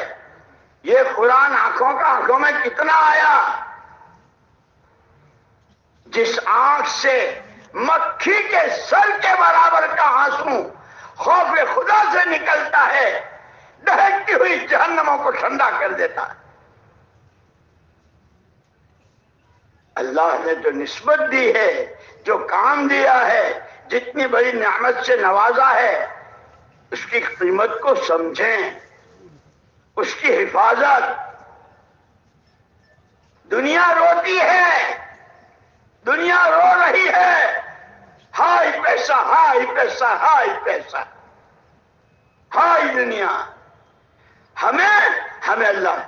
یہ قرآن آنکھوں کا آنکھوں میں کتنا آیا۔ جس آنکھ سے مکھی کے سر کے برابر کا آنسو خوف خدا سے نکلتا ہے، دہکتی ہوئی جہنموں کو ٹھنڈا کر دیتا ہے۔ اللہ نے جو نسبت دی ہے، جو کام دیا ہے، جتنی بڑی نعمت سے نوازا ہے، اس کی قیمت کو سمجھیں، اس کی حفاظت۔ دنیا روتی ہے، دنیا رو رہی ہے، ہائی پیسہ، ہائی پیسہ، ہائی پیسہ، ہائی دنیا۔ ہمیں اللہ،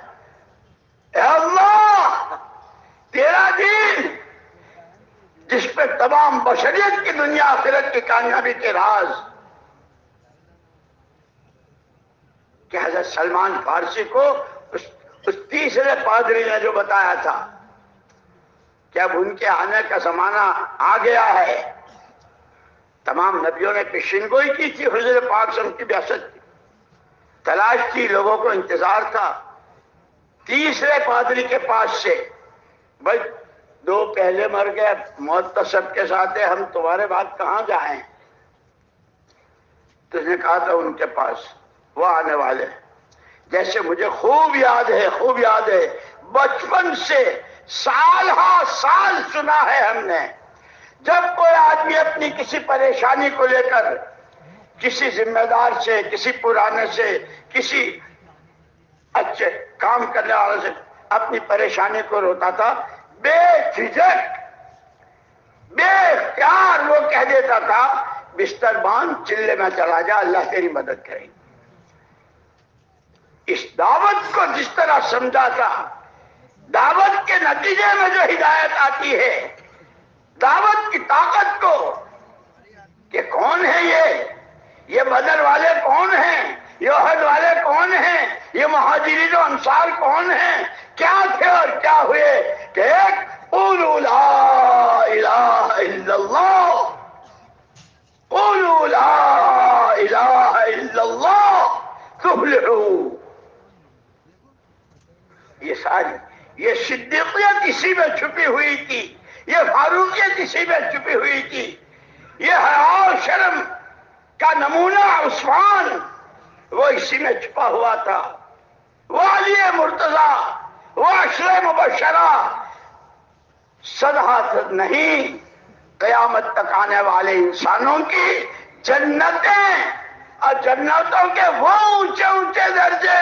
اے اللہ تیرا دین جس پہ تمام بشریت کی دنیا آخرت کی کامیابی کے راز، کہ حضرت سلمان فارسی کو اس تیسرے پادری نے جو بتایا تھا کہ اب ان کے آنے کا زمانہ آ گیا ہے۔ تمام نبیوں نے پیشین گوئی کی تھی، حضور پاک صلی اللہ علیہ وسلم کی بعثت کی تلاش تھی، لوگوں کو انتظار تھا۔ تیسرے پادری کے پاس سے، بھائی دو پہلے مر گئے، موت تو سب کے ساتھ ہے، ہم تمہارے بعد کہاں جائیں؟ تو اس نے کہا تھا ان کے پاس وہ آنے والے، جیسے مجھے خوب یاد ہے بچپن سے سال ہا سال سنا ہے ہم نے، جب کوئی آدمی اپنی کسی پریشانی کو لے کر کسی ذمہ دار سے، کسی پرانے سے، کسی اچھے کام کرنے والے سے اپنی پریشانی کو روتا تھا، بے جھجک بے اختیار وہ کہہ دیتا تھا بستر باندھ چلے میں چلا جا، اللہ تیری مدد کرے گی۔ اس دعوت کو جس طرح سمجھا تھا، دعوت کے نتیجے میں جو ہدایت آتی ہے، دعوت کی طاقت کو، کہ کون ہے یہ بدر والے کون ہیں، یہ احد والے کون ہیں، یہ مہاجرین و انصار کون ہیں، کیا تھے اور کیا ہوئے، کہ ایک قولوا لا الہ الا اللہ، قولوا لا الہ الا اللہ تفلحوا۔ یہ ساری، یہ صدیقیت اسی میں چھپی ہوئی تھی، یہ فاروقیت اسی میں چھپی ہوئی تھی، یہ حیا و شرم کا نمونہ عثمان وہ اسی میں چھپا ہوا تھا، وہ علی مرتضیٰ، وہ عشرہ مبشرہ صدحہ نہیں، قیامت تک آنے والے انسانوں کی جنتیں اور جنتوں کے وہ اونچے اونچے درجے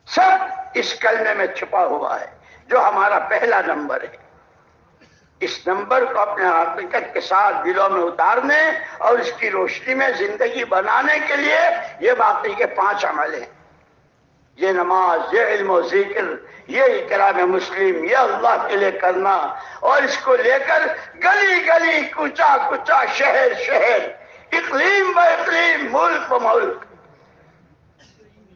سب اس کلمے میں چھپا ہوا ہے، جو ہمارا پہلا نمبر ہے۔ اس نمبر کو اپنے حقیقت کے ساتھ دلوں میں اتارنے اور اس کی روشنی میں زندگی بنانے کے لیے یہ باقی کے 5 عمل ہیں، یہ نماز، یہ علم و ذکر، یہ اکرام مسلم، یہ اللہ کے لیے کرنا، اور اس کو لے کر گلی گلی، کوچا کوچا، شہر شہر، اقلیم و اقلیم، ملک و ملک،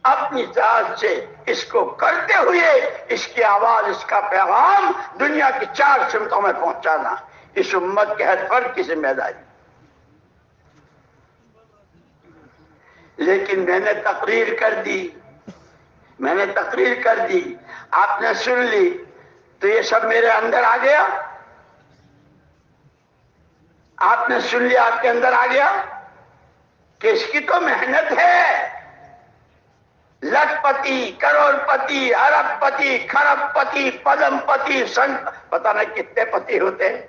اپنی ذات سے اس کو کرتے ہوئے اس کی آواز، اس کا پیغام دنیا کی 4 سمتوں میں پہنچانا اس امت کے ہر فرد کی ذمہ داری۔ لیکن میں نے تقریر کر دی، آپ نے سن لی، تو یہ سب میرے اندر آ گیا، آپ نے سن لیا، آپ کے اندر آ گیا کہ اس کی تو محنت ہے، لکھ پتی، کروڑ پتی، ارب پتی، کھرب پتی، پدم پتی، پتہ نہیں کتنے پتی ہوتے ہیں،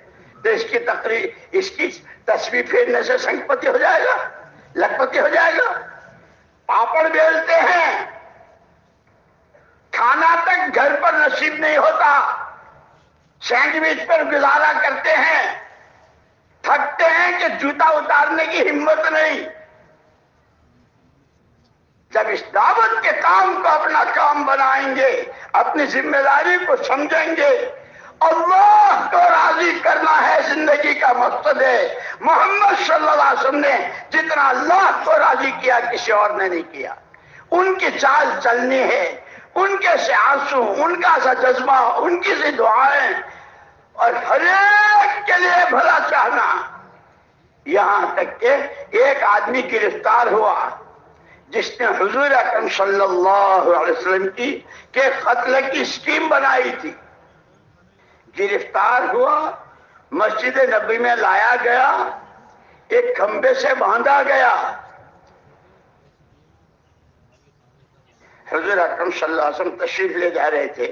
تو اس کی تقریر، اس کی تصویر پھیرنے سے سنگ پتی ہو جائے گا، لکھ پتی ہو جائے گا۔ پاپڑ بیلتے ہیں، کھانا تک گھر پر نصیب نہیں ہوتا، سینڈوچ پر گزارا کرتے ہیں، تھکتے ہیں کہ جوتا اتارنے کی ہمت نہیں۔ جب اس دعوت کے کام کو اپنا کام بنائیں گے، اپنی ذمہ داری کو سمجھیں گے، اللہ کو راضی کرنا ہے زندگی کا مقصد ہے۔ محمد صلی اللہ علیہ وسلم نے جتنا اللہ کو راضی کیا کسی اور نے نہیں کیا، ان کی چال چلنی ہے، ان کے سے آنسو، ان کا سا جذبہ، ان کی سی دعائیں، اور ہر ایک کے لیے بھلا چاہنا۔ یہاں تک کہ ایک آدمی گرفتار ہوا جس نے حضور اکرم صلی اللہ علیہ وسلم کی کہ قتل کی اسکیم بنائی تھی، گرفتار ہوا، مسجد نبی میں لایا گیا، ایک کھمبے سے باندھا گیا، حضور اکرم صلی اللہ علیہ وسلم تشریف لے جا رہے تھے.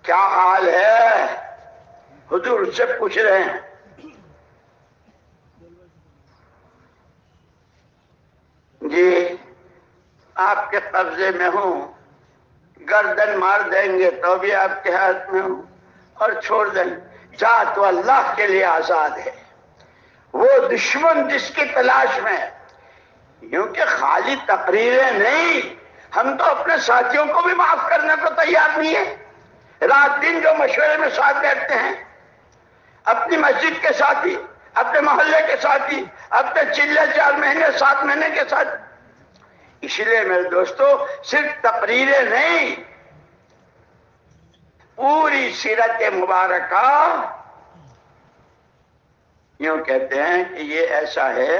کیا حال ہے؟ حضور اس سے پوچھ رہے ہیں. جی آپ کے قبضے میں ہوں، گردن مار دیں گے تو بھی آپ کے ہاتھ میں ہوں، اور چھوڑ دیں جا تو اللہ کے لیے آزاد ہے. وہ دشمن جس کی تلاش میں، کیونکہ خالی تقریریں نہیں، ہم تو اپنے ساتھیوں کو بھی معاف کرنے کو تیار نہیں ہیں. رات دن جو مشورے میں ساتھ بیٹھتے ہیں، اپنی مسجد کے ساتھی، اپنے محلے کے ساتھی، اپنے چلے 4 مہینے 7 مہینے کے ساتھ. اس لیے میرے دوستو صرف تقریریں نہیں، پوری سیرت مبارکہ. یوں کہتے ہیں کہ یہ ایسا ہے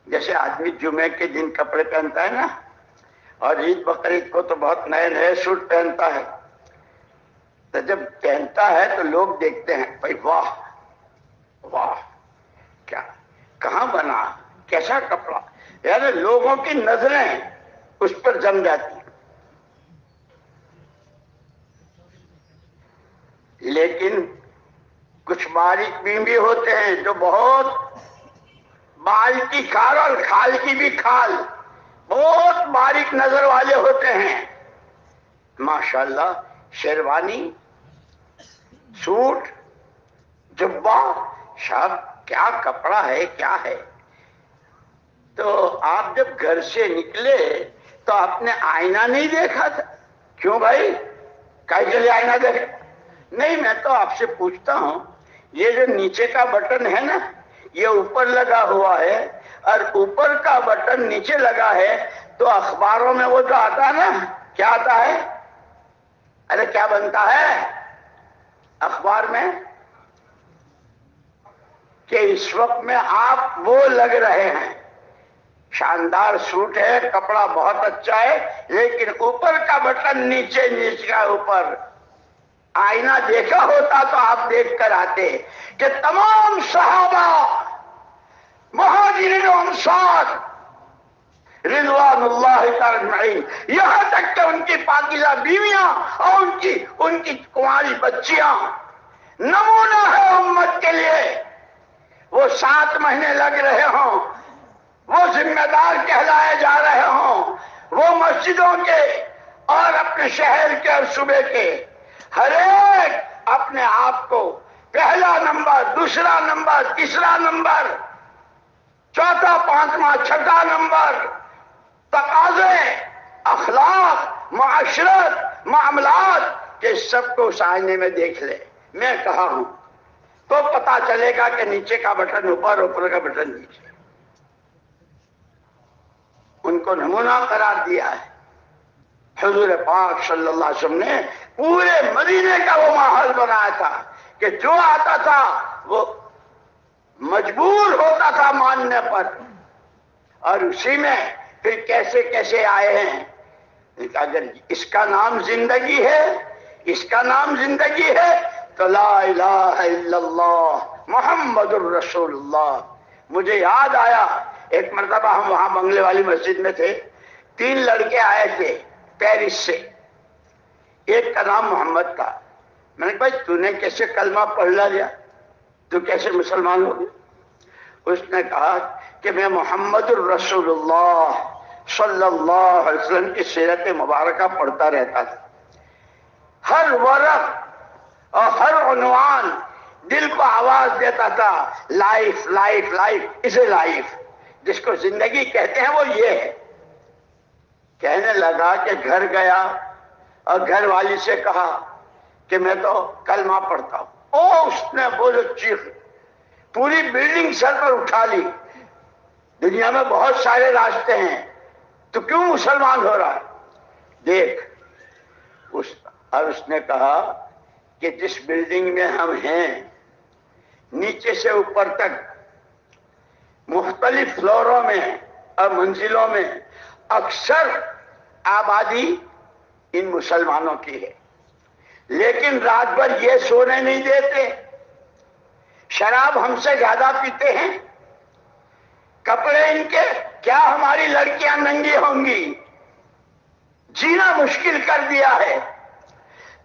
جیسے آدمی جمعے کے دن کپڑے پہنتا ہے نا، اور عید بقرعید کو تو بہت نئے نئے سوٹ پہنتا ہے. تو جب پہنتا ہے تو لوگ دیکھتے ہیں، بھائی واہ واہ، کیا کہاں بنا، کیسا کپڑا. یعنی لوگوں کی نظریں اس پر جم جاتی ہیں. لیکن کچھ باریک بین بھی ہوتے ہیں جو بہت بال کی کھال اور کھال کی بھی کھال، بہت باریک نظر والے ہوتے ہیں. ماشاءاللہ شیروانی، سوٹ، جبہ، شاب، کیا کپڑا ہے، کیا ہے. تو آپ جب گھر سے نکلے تو آپ نے آئینہ نہیں دیکھا تھا؟ کیوں بھائی، کاہے کے لیے آئینہ دیکھے؟ نہیں، میں تو آپ سے پوچھتا ہوں، یہ جو نیچے کا بٹن ہے نا، یہ اوپر لگا ہوا ہے، اور اوپر کا بٹن نیچے لگا ہے، تو اخباروں میں وہ جو آتا ہے نا، کیا آتا ہے؟ ارے کیا بنتا ہے اخبار میں؟ کہ اس وقت میں آپ وہ لگ رہے ہیں، شاندار سوٹ ہے، کپڑا بہت اچھا ہے، لیکن اوپر کا بٹن نیچے، نیچے کا اوپر. آئینہ دیکھا ہوتا تو آپ دیکھ کر آتے کہ تمام صحابہ، مہاجرین و انصار رضوان اللہ تعالی اجمعین، یہاں تک کہ ان کی پاکیزہ بیویاں اور ان کی کنواری بچیاں نمونہ ہے امت کے لیے. وہ 7 مہینے لگ رہے ہوں، وہ ذمہ دار کہلائے جا رہے ہوں، وہ مسجدوں کے اور اپنے شہر کے اور صوبے کے ہر ایک اپنے آپ کو پہلا نمبر، دوسرا نمبر، تیسرا نمبر، چوتھا، پانچواں، چھٹا نمبر، تقاضے، اخلاق، معاشرت، معاملات کے سب کو اس آئینے میں دیکھ لے. میں کہا ہوں تو پتا چلے گا کہ نیچے کا بٹن اوپر، اوپر کا بٹن نیچے. ان کو نمونہ قرار دیا ہے. حضور پاک صلی اللہ علیہ وسلم نے پورے مدینے کا وہ ماحول بنایا تھا کہ جو آتا تھا وہ مجبور ہوتا تھا ماننے پر. اور اسی میں پھر کیسے کیسے آئے ہیں. اگر اس کا نام زندگی ہے، اس کا نام زندگی ہے تو لا الہ الا اللہ محمد الرسول اللہ. مجھے یاد آیا ایک مرتبہ ہم وہاں بنگلے والی مسجد میں تھے، 3 لڑکے آئے تھے پیرس سے. ایک کا نام محمد تھا. میں نے کہا بھائی تو نے کیسے کلمہ پڑھ لیا، تو کیسے مسلمان ہو گیا؟ اس نے کہا کہ میں محمد الرسول اللہ صلی اللہ علیہ وسلم کی سیرت مبارکہ پڑھتا رہتا تھا. ہر ورق اور ہر عنوان دل کو آواز دیتا تھا، لائف لائف لائف اسے لائف، جس کو زندگی کہتے ہیں وہ یہ ہے. کہنے لگا کہ گھر گیا اور گھر والی سے کہا کہ میں تو کلمہ پڑھتا ہوں. او اس نے وہ جو چیخ، پوری بلڈنگ سر پر اٹھا لی. دنیا میں بہت سارے راستے ہیں، تو کیوں مسلمان ہو رہا ہے؟ دیکھ اور اس نے کہا کہ جس بلڈنگ میں ہم ہیں، نیچے سے اوپر تک مختلف فلوروں میں اور منزلوں میں اکثر آبادی ان مسلمانوں کی ہے، لیکن رات بھر یہ سونے نہیں دیتے، شراب ہم سے زیادہ پیتے ہیں، کپڑے ان کے کیا ہماری لڑکیاں ننگی ہوں گی؟ جینا مشکل کر دیا ہے۔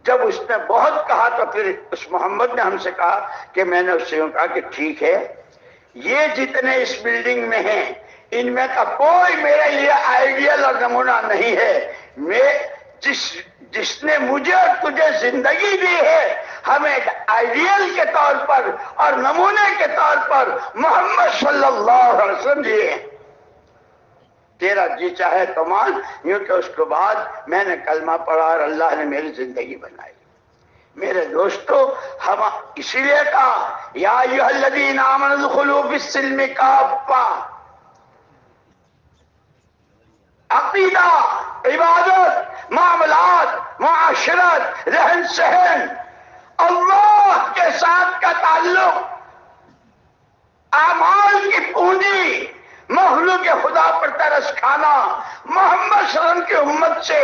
جب اس نے بہت کہا تو پھر اس محمد نے ہم سے کہا کہ میں نے اس سے کہا کہ ٹھیک ہے، یہ جتنے اس بلڈنگ میں ہیں ان میں کا کوئی میرے لیے آئیڈیل اور نمونہ نہیں ہے۔ میں جس نے مجھے اور تجھے زندگی دی ہے، ہمیں آئیڈیل کے طور پر اور نمونے کے طور پر محمد صلی اللہ علیہ وسلم دیے ہیں۔ تیرا جی چاہے تو مان، یوں کہ اس کے بعد میں نے کلمہ پڑھا اور اللہ نے میری زندگی بنائی۔ میرے دوستو، ہم اسی لیے کہا یا ایھا الذین آمنوا ادخلوا فی السلم کافہ، عقیدہ، عبادت، معاملات، معاشرت، رہن سہن، اللہ کے ساتھ کا تعلق، اعمال کی پونجی، مخلوق خدا پر ترس کھانا، محمد صلی اللہ علیہ وسلم کی امت سے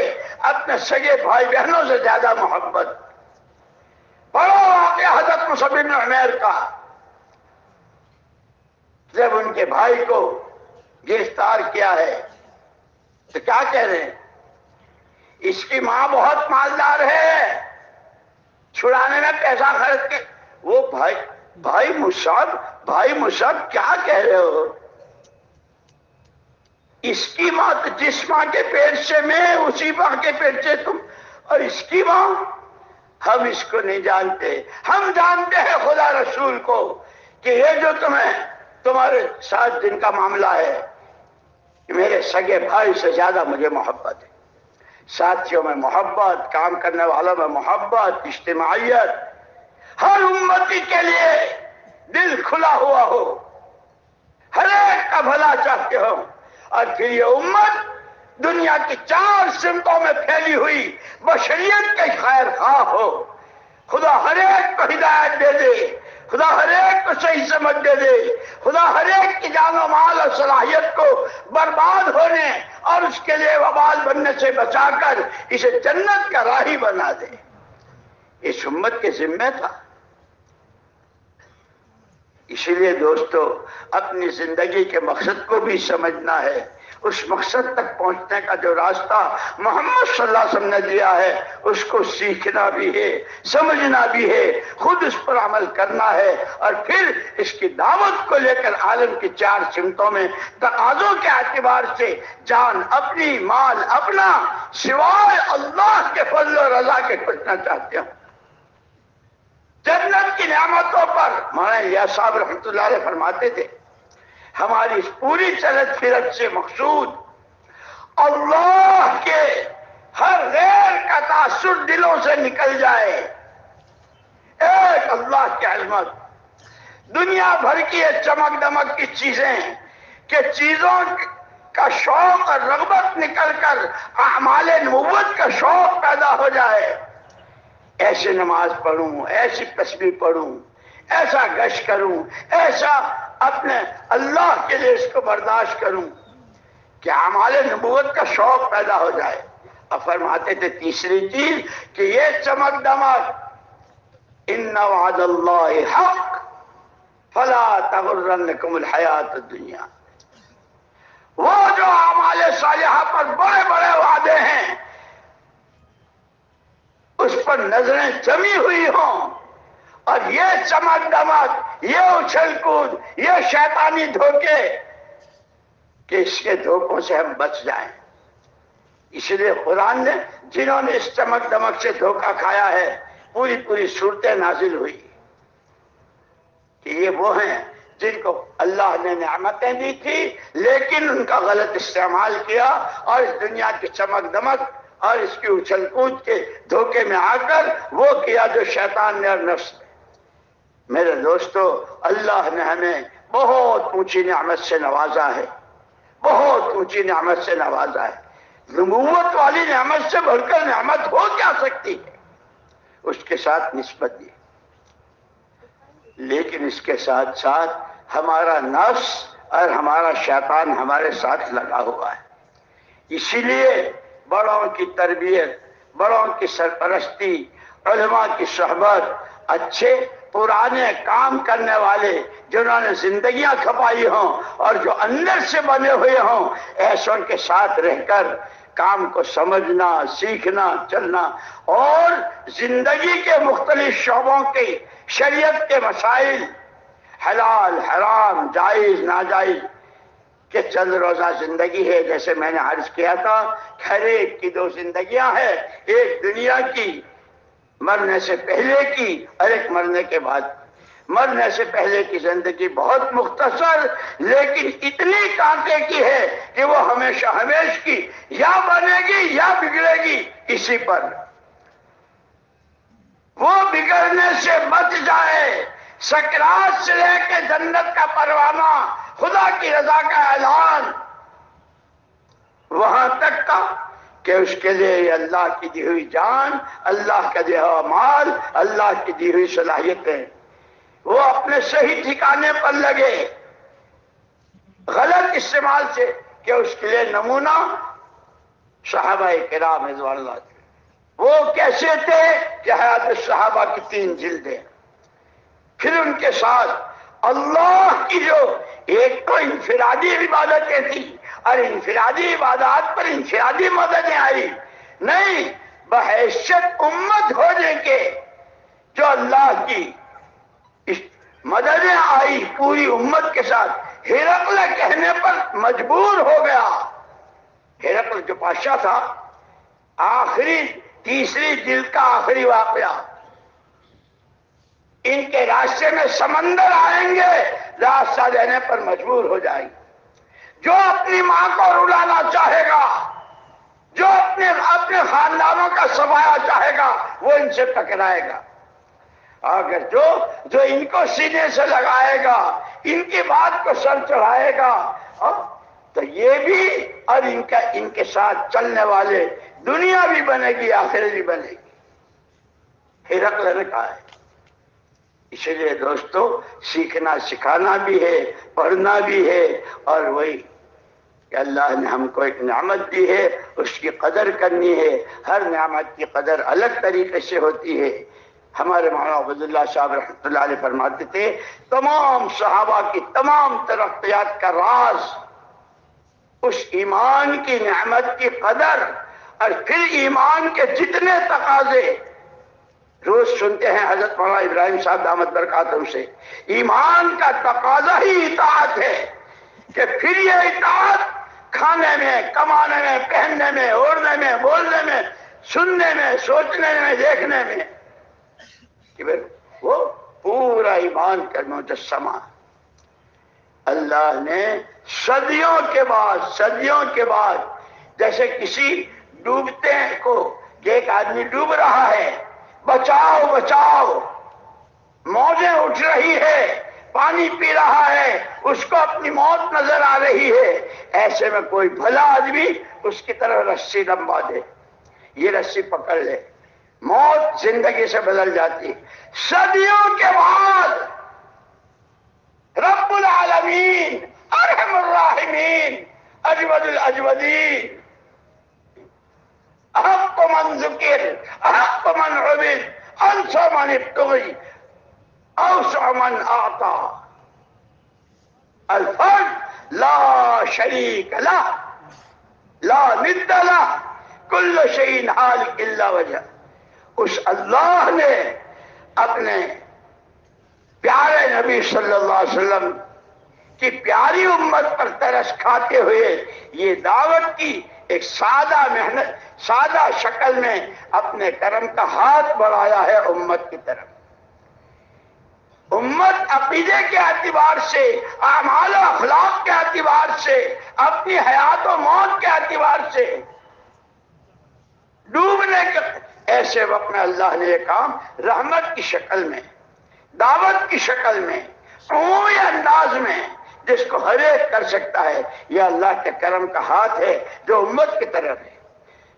اپنے سگے بھائی بہنوں سے زیادہ محبت۔ پڑھو واقعہ حضرت مصعب بن عمیر کا، جب ان کے بھائی کو گرفتار کیا ہے تو کیا کہہ رہے ہیں؟ اس کی ماں بہت مالدار ہے، چھڑانے میں پیسہ خرچ کے۔ وہ بھائی مصعب کیا کہہ رہے ہو؟ اس کی ماں تو جس ماں کے پیٹ سے میں، اسی ماں کے پیٹ سے تم، اور اس کی ماں؟ ہم اس کو نہیں جانتے، ہم جانتے ہیں خدا رسول کو کہ یہ جو تمہارے ساتھ جن کا معاملہ ہے، میرے سگے بھائی سے زیادہ مجھے محبت ہے۔ ساتھیوں میں محبت، کام کرنے والوں میں محبت، اجتماعیت، ہر امتی کے لیے دل کھلا ہوا ہو، ہر ایک کا بھلا چاہتے ہو، اور پھر یہ امت دنیا کی 4 سمتوں میں پھیلی ہوئی بشریت کے خیر خواہ ہو۔ خدا ہر ایک کو ہدایت دے دے، خدا ہر ایک کو صحیح سمجھ دے دے، خدا ہر ایک کی جان و مال اور صلاحیت کو برباد ہونے اور اس کے لیے وبال بننے سے بچا کر اسے جنت کا راہی بنا دے۔ اس امت کے ذمہ تھا۔ اسی لیے دوستو، اپنی زندگی کے مقصد کو بھی سمجھنا ہے۔ اس مقصد تک پہنچنے کا جو راستہ محمد صلی اللہ علیہ وسلم نے دیا ہے، اس کو سیکھنا بھی ہے، سمجھنا بھی ہے، خود اس پر عمل کرنا ہے، اور پھر اس کی دعوت کو لے کر عالم کی 4 سمتوں میں تقاضوں کے اعتبار سے جان اپنی، مال اپنا، سوائے اللہ کے فضل و رضا کے پڑھنا چاہتے ہیں۔ جنت کی نعمتوں پر مولانا الیاس صاحب رحمۃ اللہ علیہ فرماتے تھے، ہماری اس پوری چلت پھرت سے مقصود اللہ کے ہر غیر کا تاثر دلوں سے نکل جائے۔ ایک اللہ کی عظمت، دنیا بھر کی یہ چمک دمک کی چیزیں کہ چیزوں کا شوق اور رغبت نکل کر اعمال نبوت کا شوق پیدا ہو جائے۔ ایسے نماز پڑھوں، ایسی تسبیح پڑھوں، ایسا گشت کروں، ایسا اپنے اللہ کے لیے اس کو برداشت کروں کہ اعمال نبوت کا شوق پیدا ہو جائے۔ اور فرماتے تھے تیسری چیز کہ یہ چمک دمک، ان وعد اللہ حق فلا تغرنکم الحیات الدنیا، وہ جو اعمال صالحہ پر بڑے بڑے وعدے ہیں اس پر نظریں جمی ہوئی ہوں، اور یہ چمک دمک، یہ اچھل کود، یہ شیطانی دھوکے، کہ اس کے دھوکوں سے ہم بچ جائیں۔ اس لیے قرآن نے جنہوں نے اس چمک دمک سے دھوکہ کھایا ہے، پوری صورتیں نازل ہوئی کہ یہ وہ ہیں جن کو اللہ نے نعمتیں دی تھی لیکن ان کا غلط استعمال کیا، اور اس دنیا کی چمک دمک اور اس کی اچھل کود کے دھوکے میں آ کر وہ کیا جو شیطان نے اور نفس نے۔ میرے دوستو، اللہ نے ہمیں بہت اونچی نعمت سے نوازا ہے، بہت اونچی نعمت سے نوازا ہے۔ نبوت والی نعمت سے بڑھ کر نعمت ہو کیا سکتی ہے؟ اس کے ساتھ نسبت دی، لیکن اس کے ساتھ ساتھ ہمارا نفس اور ہمارا شیطان ہمارے ساتھ لگا ہوا ہے۔ اسی لیے بڑوں کی تربیت، بڑوں کی سرپرستی، علماء کی صحبت، اچھے پرانے کام کرنے والے جنہوں نے زندگیاں کھپائی ہوں اور جو اندر سے بنے ہوئے ہوں، ایسوں کے ساتھ رہ کر کام کو سمجھنا، سیکھنا، چلنا اور زندگی کے مختلف شعبوں کی شریعت کے مسائل، حلال حرام جائز ناجائز کہ چند روزہ زندگی ہے، جیسے میں نے عرض کیا تھا، ہر ایک کی دو زندگیاں ہیں، ایک دنیا کی مرنے سے پہلے کی اور ایک مرنے کے بعد۔ مرنے سے پہلے کی زندگی بہت مختصر لیکن اتنی کانٹے کی ہے کہ وہ ہمیشہ ہمیش کی یا بنے گی یا بگڑے گی اسی پر۔ وہ بگڑنے سے بچ جائے، سکرات سے لے کے جنت کا پروانہ، خدا کی رضا کا اعلان، وہاں تک کا کہ اس کے لیے اللہ کی دی ہوئی جان، اللہ کا دیا ہوا مال، اللہ کی دی ہوئی صلاحیتیں وہ اپنے صحیح ٹھکانے پر لگے، غلط استعمال سے کہ اس کے لیے نمونہ صحابہ کرام رضوان اللہ تھے۔ وہ کیسے تھے کہ حیات الصحابہ کی 3 جلدیں، پھر ان کے ساتھ اللہ کی جو ایک تو انفرادی عبادتیں تھیں اور انفرادی عبادات پر انفرادی مددیں آئی، نہیں بحیثیت امت ہونے کے جو اللہ کی مددیں آئی پوری امت کے ساتھ۔ ہرقل کہنے پر مجبور ہو گیا، ہرقل جو بادشاہ تھا، آخری 3 جلد کا آخری واقعہ، ان کے راستے میں سمندر آئیں گے، راستہ دینے پر مجبور ہو جائیں گے۔ جو اپنی ماں کو رلانا چاہے گا، جو اپنے خاندانوں کا سفایا چاہے گا، وہ ان سے ٹکرائے گا۔ اگر جو ان کو سینے سے لگائے گا، ان کی بات کو سر چڑھائے گا، تو یہ بھی اور ان کے ساتھ چلنے والے دنیا بھی بنے گی، آخرت بھی بنے گی۔ ہرقل نے کہا ہے۔ اسی لیے دوستو سیکھنا سکھانا بھی ہے، پڑھنا بھی ہے، اور وہی کہ اللہ نے ہم کو ایک نعمت دی ہے، اس کی قدر کرنی ہے۔ ہر نعمت کی قدر الگ طریقے سے ہوتی ہے۔ ہمارے مولانا عبداللہ صاحب رحمۃ اللہ علیہ فرماتے تھے تمام صحابہ کی تمام ترقیات کا راز اس ایمان کی نعمت کی قدر اور پھر ایمان کے جتنے تقاضے روز سنتے ہیں حضرت مولانا ابراہیم صاحب دامت برکاتہم سے، ایمان کا تقاضا ہی اطاعت ہے کہ پھر یہ اطاعت کھانے میں، کمانے میں، پہننے میں، اوڑھنے میں، بولنے میں، سننے میں، سوچنے میں، دیکھنے میں، کہ وہ پورا ایمان کا مجسمہ۔ اللہ نے صدیوں کے بعد جیسے کسی ڈوبتے کو کہ ایک آدمی ڈوب رہا ہے، بچاؤ بچاؤ، موجیں اٹھ رہی ہے، پانی پی رہا ہے، اس کو اپنی موت نظر آ رہی ہے، ایسے میں کوئی بھلا آدمی اس کی طرف رسی لمبا دے، یہ رسی پکڑ لے، موت زندگی سے بدل جاتی۔ صدیوں کے بعد رب العالمین ارحم الراحمین اجود الاجودین احق من ذکر احق من عبد انصر من ابتغی اوسع من اعطا الفرد لا شریک له لا ند له کل شیء ہالک الا وجہ۔ اس اللہ نے اپنے پیارے نبی صلی اللہ علیہ وسلم کی پیاری امت پر ترس کھاتے ہوئے یہ دعوت کی ایک سادہ شکل میں اپنے کرم کا ہاتھ بڑھایا ہے امت کی طرف۔ امت عقیدے کے اعتبار سے، اعمال و اخلاق کے اعتبار سے، اپنی حیات و موت کے اعتبار سے ڈوبنے کے ایسے وقت میں اللہ نے یہ کام رحمت کی شکل میں، دعوت کی شکل میں، عمومی انداز میں جس کو ہر ایک کر سکتا ہے، یہ اللہ کے کرم کا ہاتھ ہے جو امت کی طرف ہے۔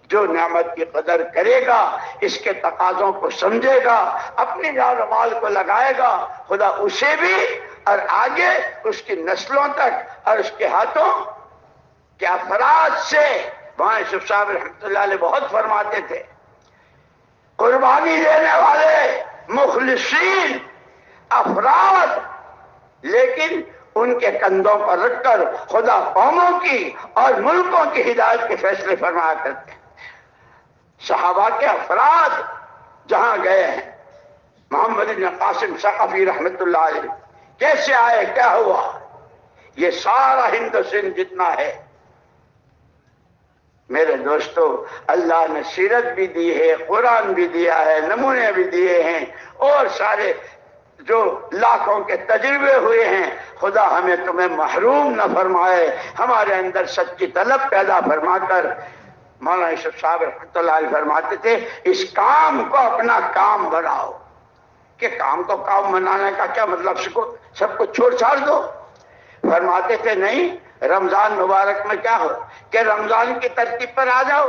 جو نعمت کی قدر کرے گا، اس کے تقاضوں کو سمجھے گا، اپنی جان و مال کو لگائے گا، خدا اسے بھی اور آگے اس کی نسلوں تک اور اس کے ہاتھوں کے افراد سے۔ وہاں یوسف صاحب رحمۃ اللہ علیہ بہت فرماتے تھے قربانی دینے والے مخلصین افراد، لیکن ان کے کندھوں پر رکھ کر خدا قوموں کی اور ملکوں کی ہدایت کے فیصلے فرمایا کرتے ہیں۔ صحابہ کے افراد جہاں گئے ہیں، محمد بن قاسم ثقفی رحمت اللہ علیہ کیسے آئے، کیا ہوا، یہ سارا ہند و سندھ جتنا ہے، میرے دوستو اللہ نے سیرت بھی دی ہے، قرآن بھی دیا ہے، نمونے بھی دیے ہیں، اور سارے جو لاکھوں کے تجربے ہوئے ہیں۔ خدا ہمیں تمہیں محروم نہ فرمائے، ہمارے اندر سچ کی طلب پیدا فرما کر۔ مولانا یوسف صاحب رحمۃ اللہ علیہ فرماتے تھے اس کام کو اپنا کام بناؤ۔ کہ کام کو کام بنانے کا کیا مطلب، سب کو چھوڑ چھاڑ دو؟ فرماتے تھے نہیں، رمضان مبارک میں کیا ہو کہ رمضان کی ترتیب پر آ جاؤ۔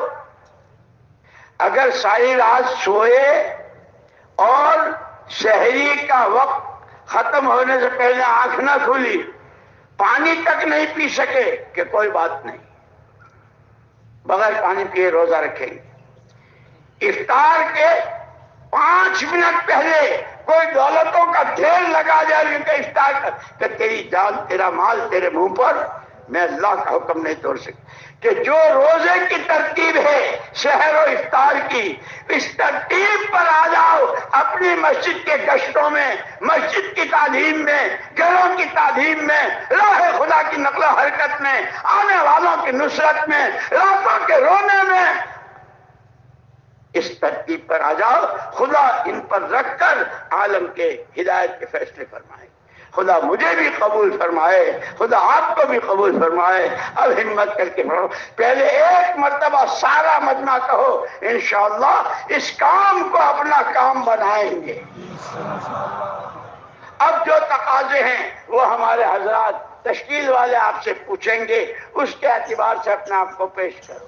اگر ساری رات سوئے اور شہری کا وقت ختم ہونے سے پہلے آنکھ نہ کھلی، پانی تک نہیں پی سکے، کہ کوئی بات نہیں، بغیر پانی پیے روزہ رکھیں گے۔ افطار کے 5 منٹ پہلے کوئی دولتوں کا ڈھیر لگا جائے کہ افطار کر، کہ تیری جان تیرا مال تیرے منہ پر، میں اللہ کا حکم نہیں توڑ سکتا۔ کہ جو روزے کی ترتیب ہے سحر و افطار کی، اس ترتیب پر آ جاؤ۔ اپنی مسجد کے گشتوں میں، مسجد کی تعلیم میں، گھروں کی تعلیم میں، راہ خدا کی نقل و حرکت میں، آنے والوں کی نصرت میں، راتوں کے رونے میں، اس ترتیب پر آ جاؤ۔ خدا ان پر رکھ کر عالم کے ہدایت کے فیصلے فرمائے۔ خدا مجھے بھی قبول فرمائے، خدا آپ کو بھی قبول فرمائے۔ اب ہمت کر کے پڑھو، پہلے ایک مرتبہ سارا مجمع کہو انشاءاللہ اس کام کو اپنا کام بنائیں گے۔ اب جو تقاضے ہیں وہ ہمارے حضرات تشکیل والے آپ سے پوچھیں گے، اس کے اعتبار سے اپنے آپ کو پیش کرو۔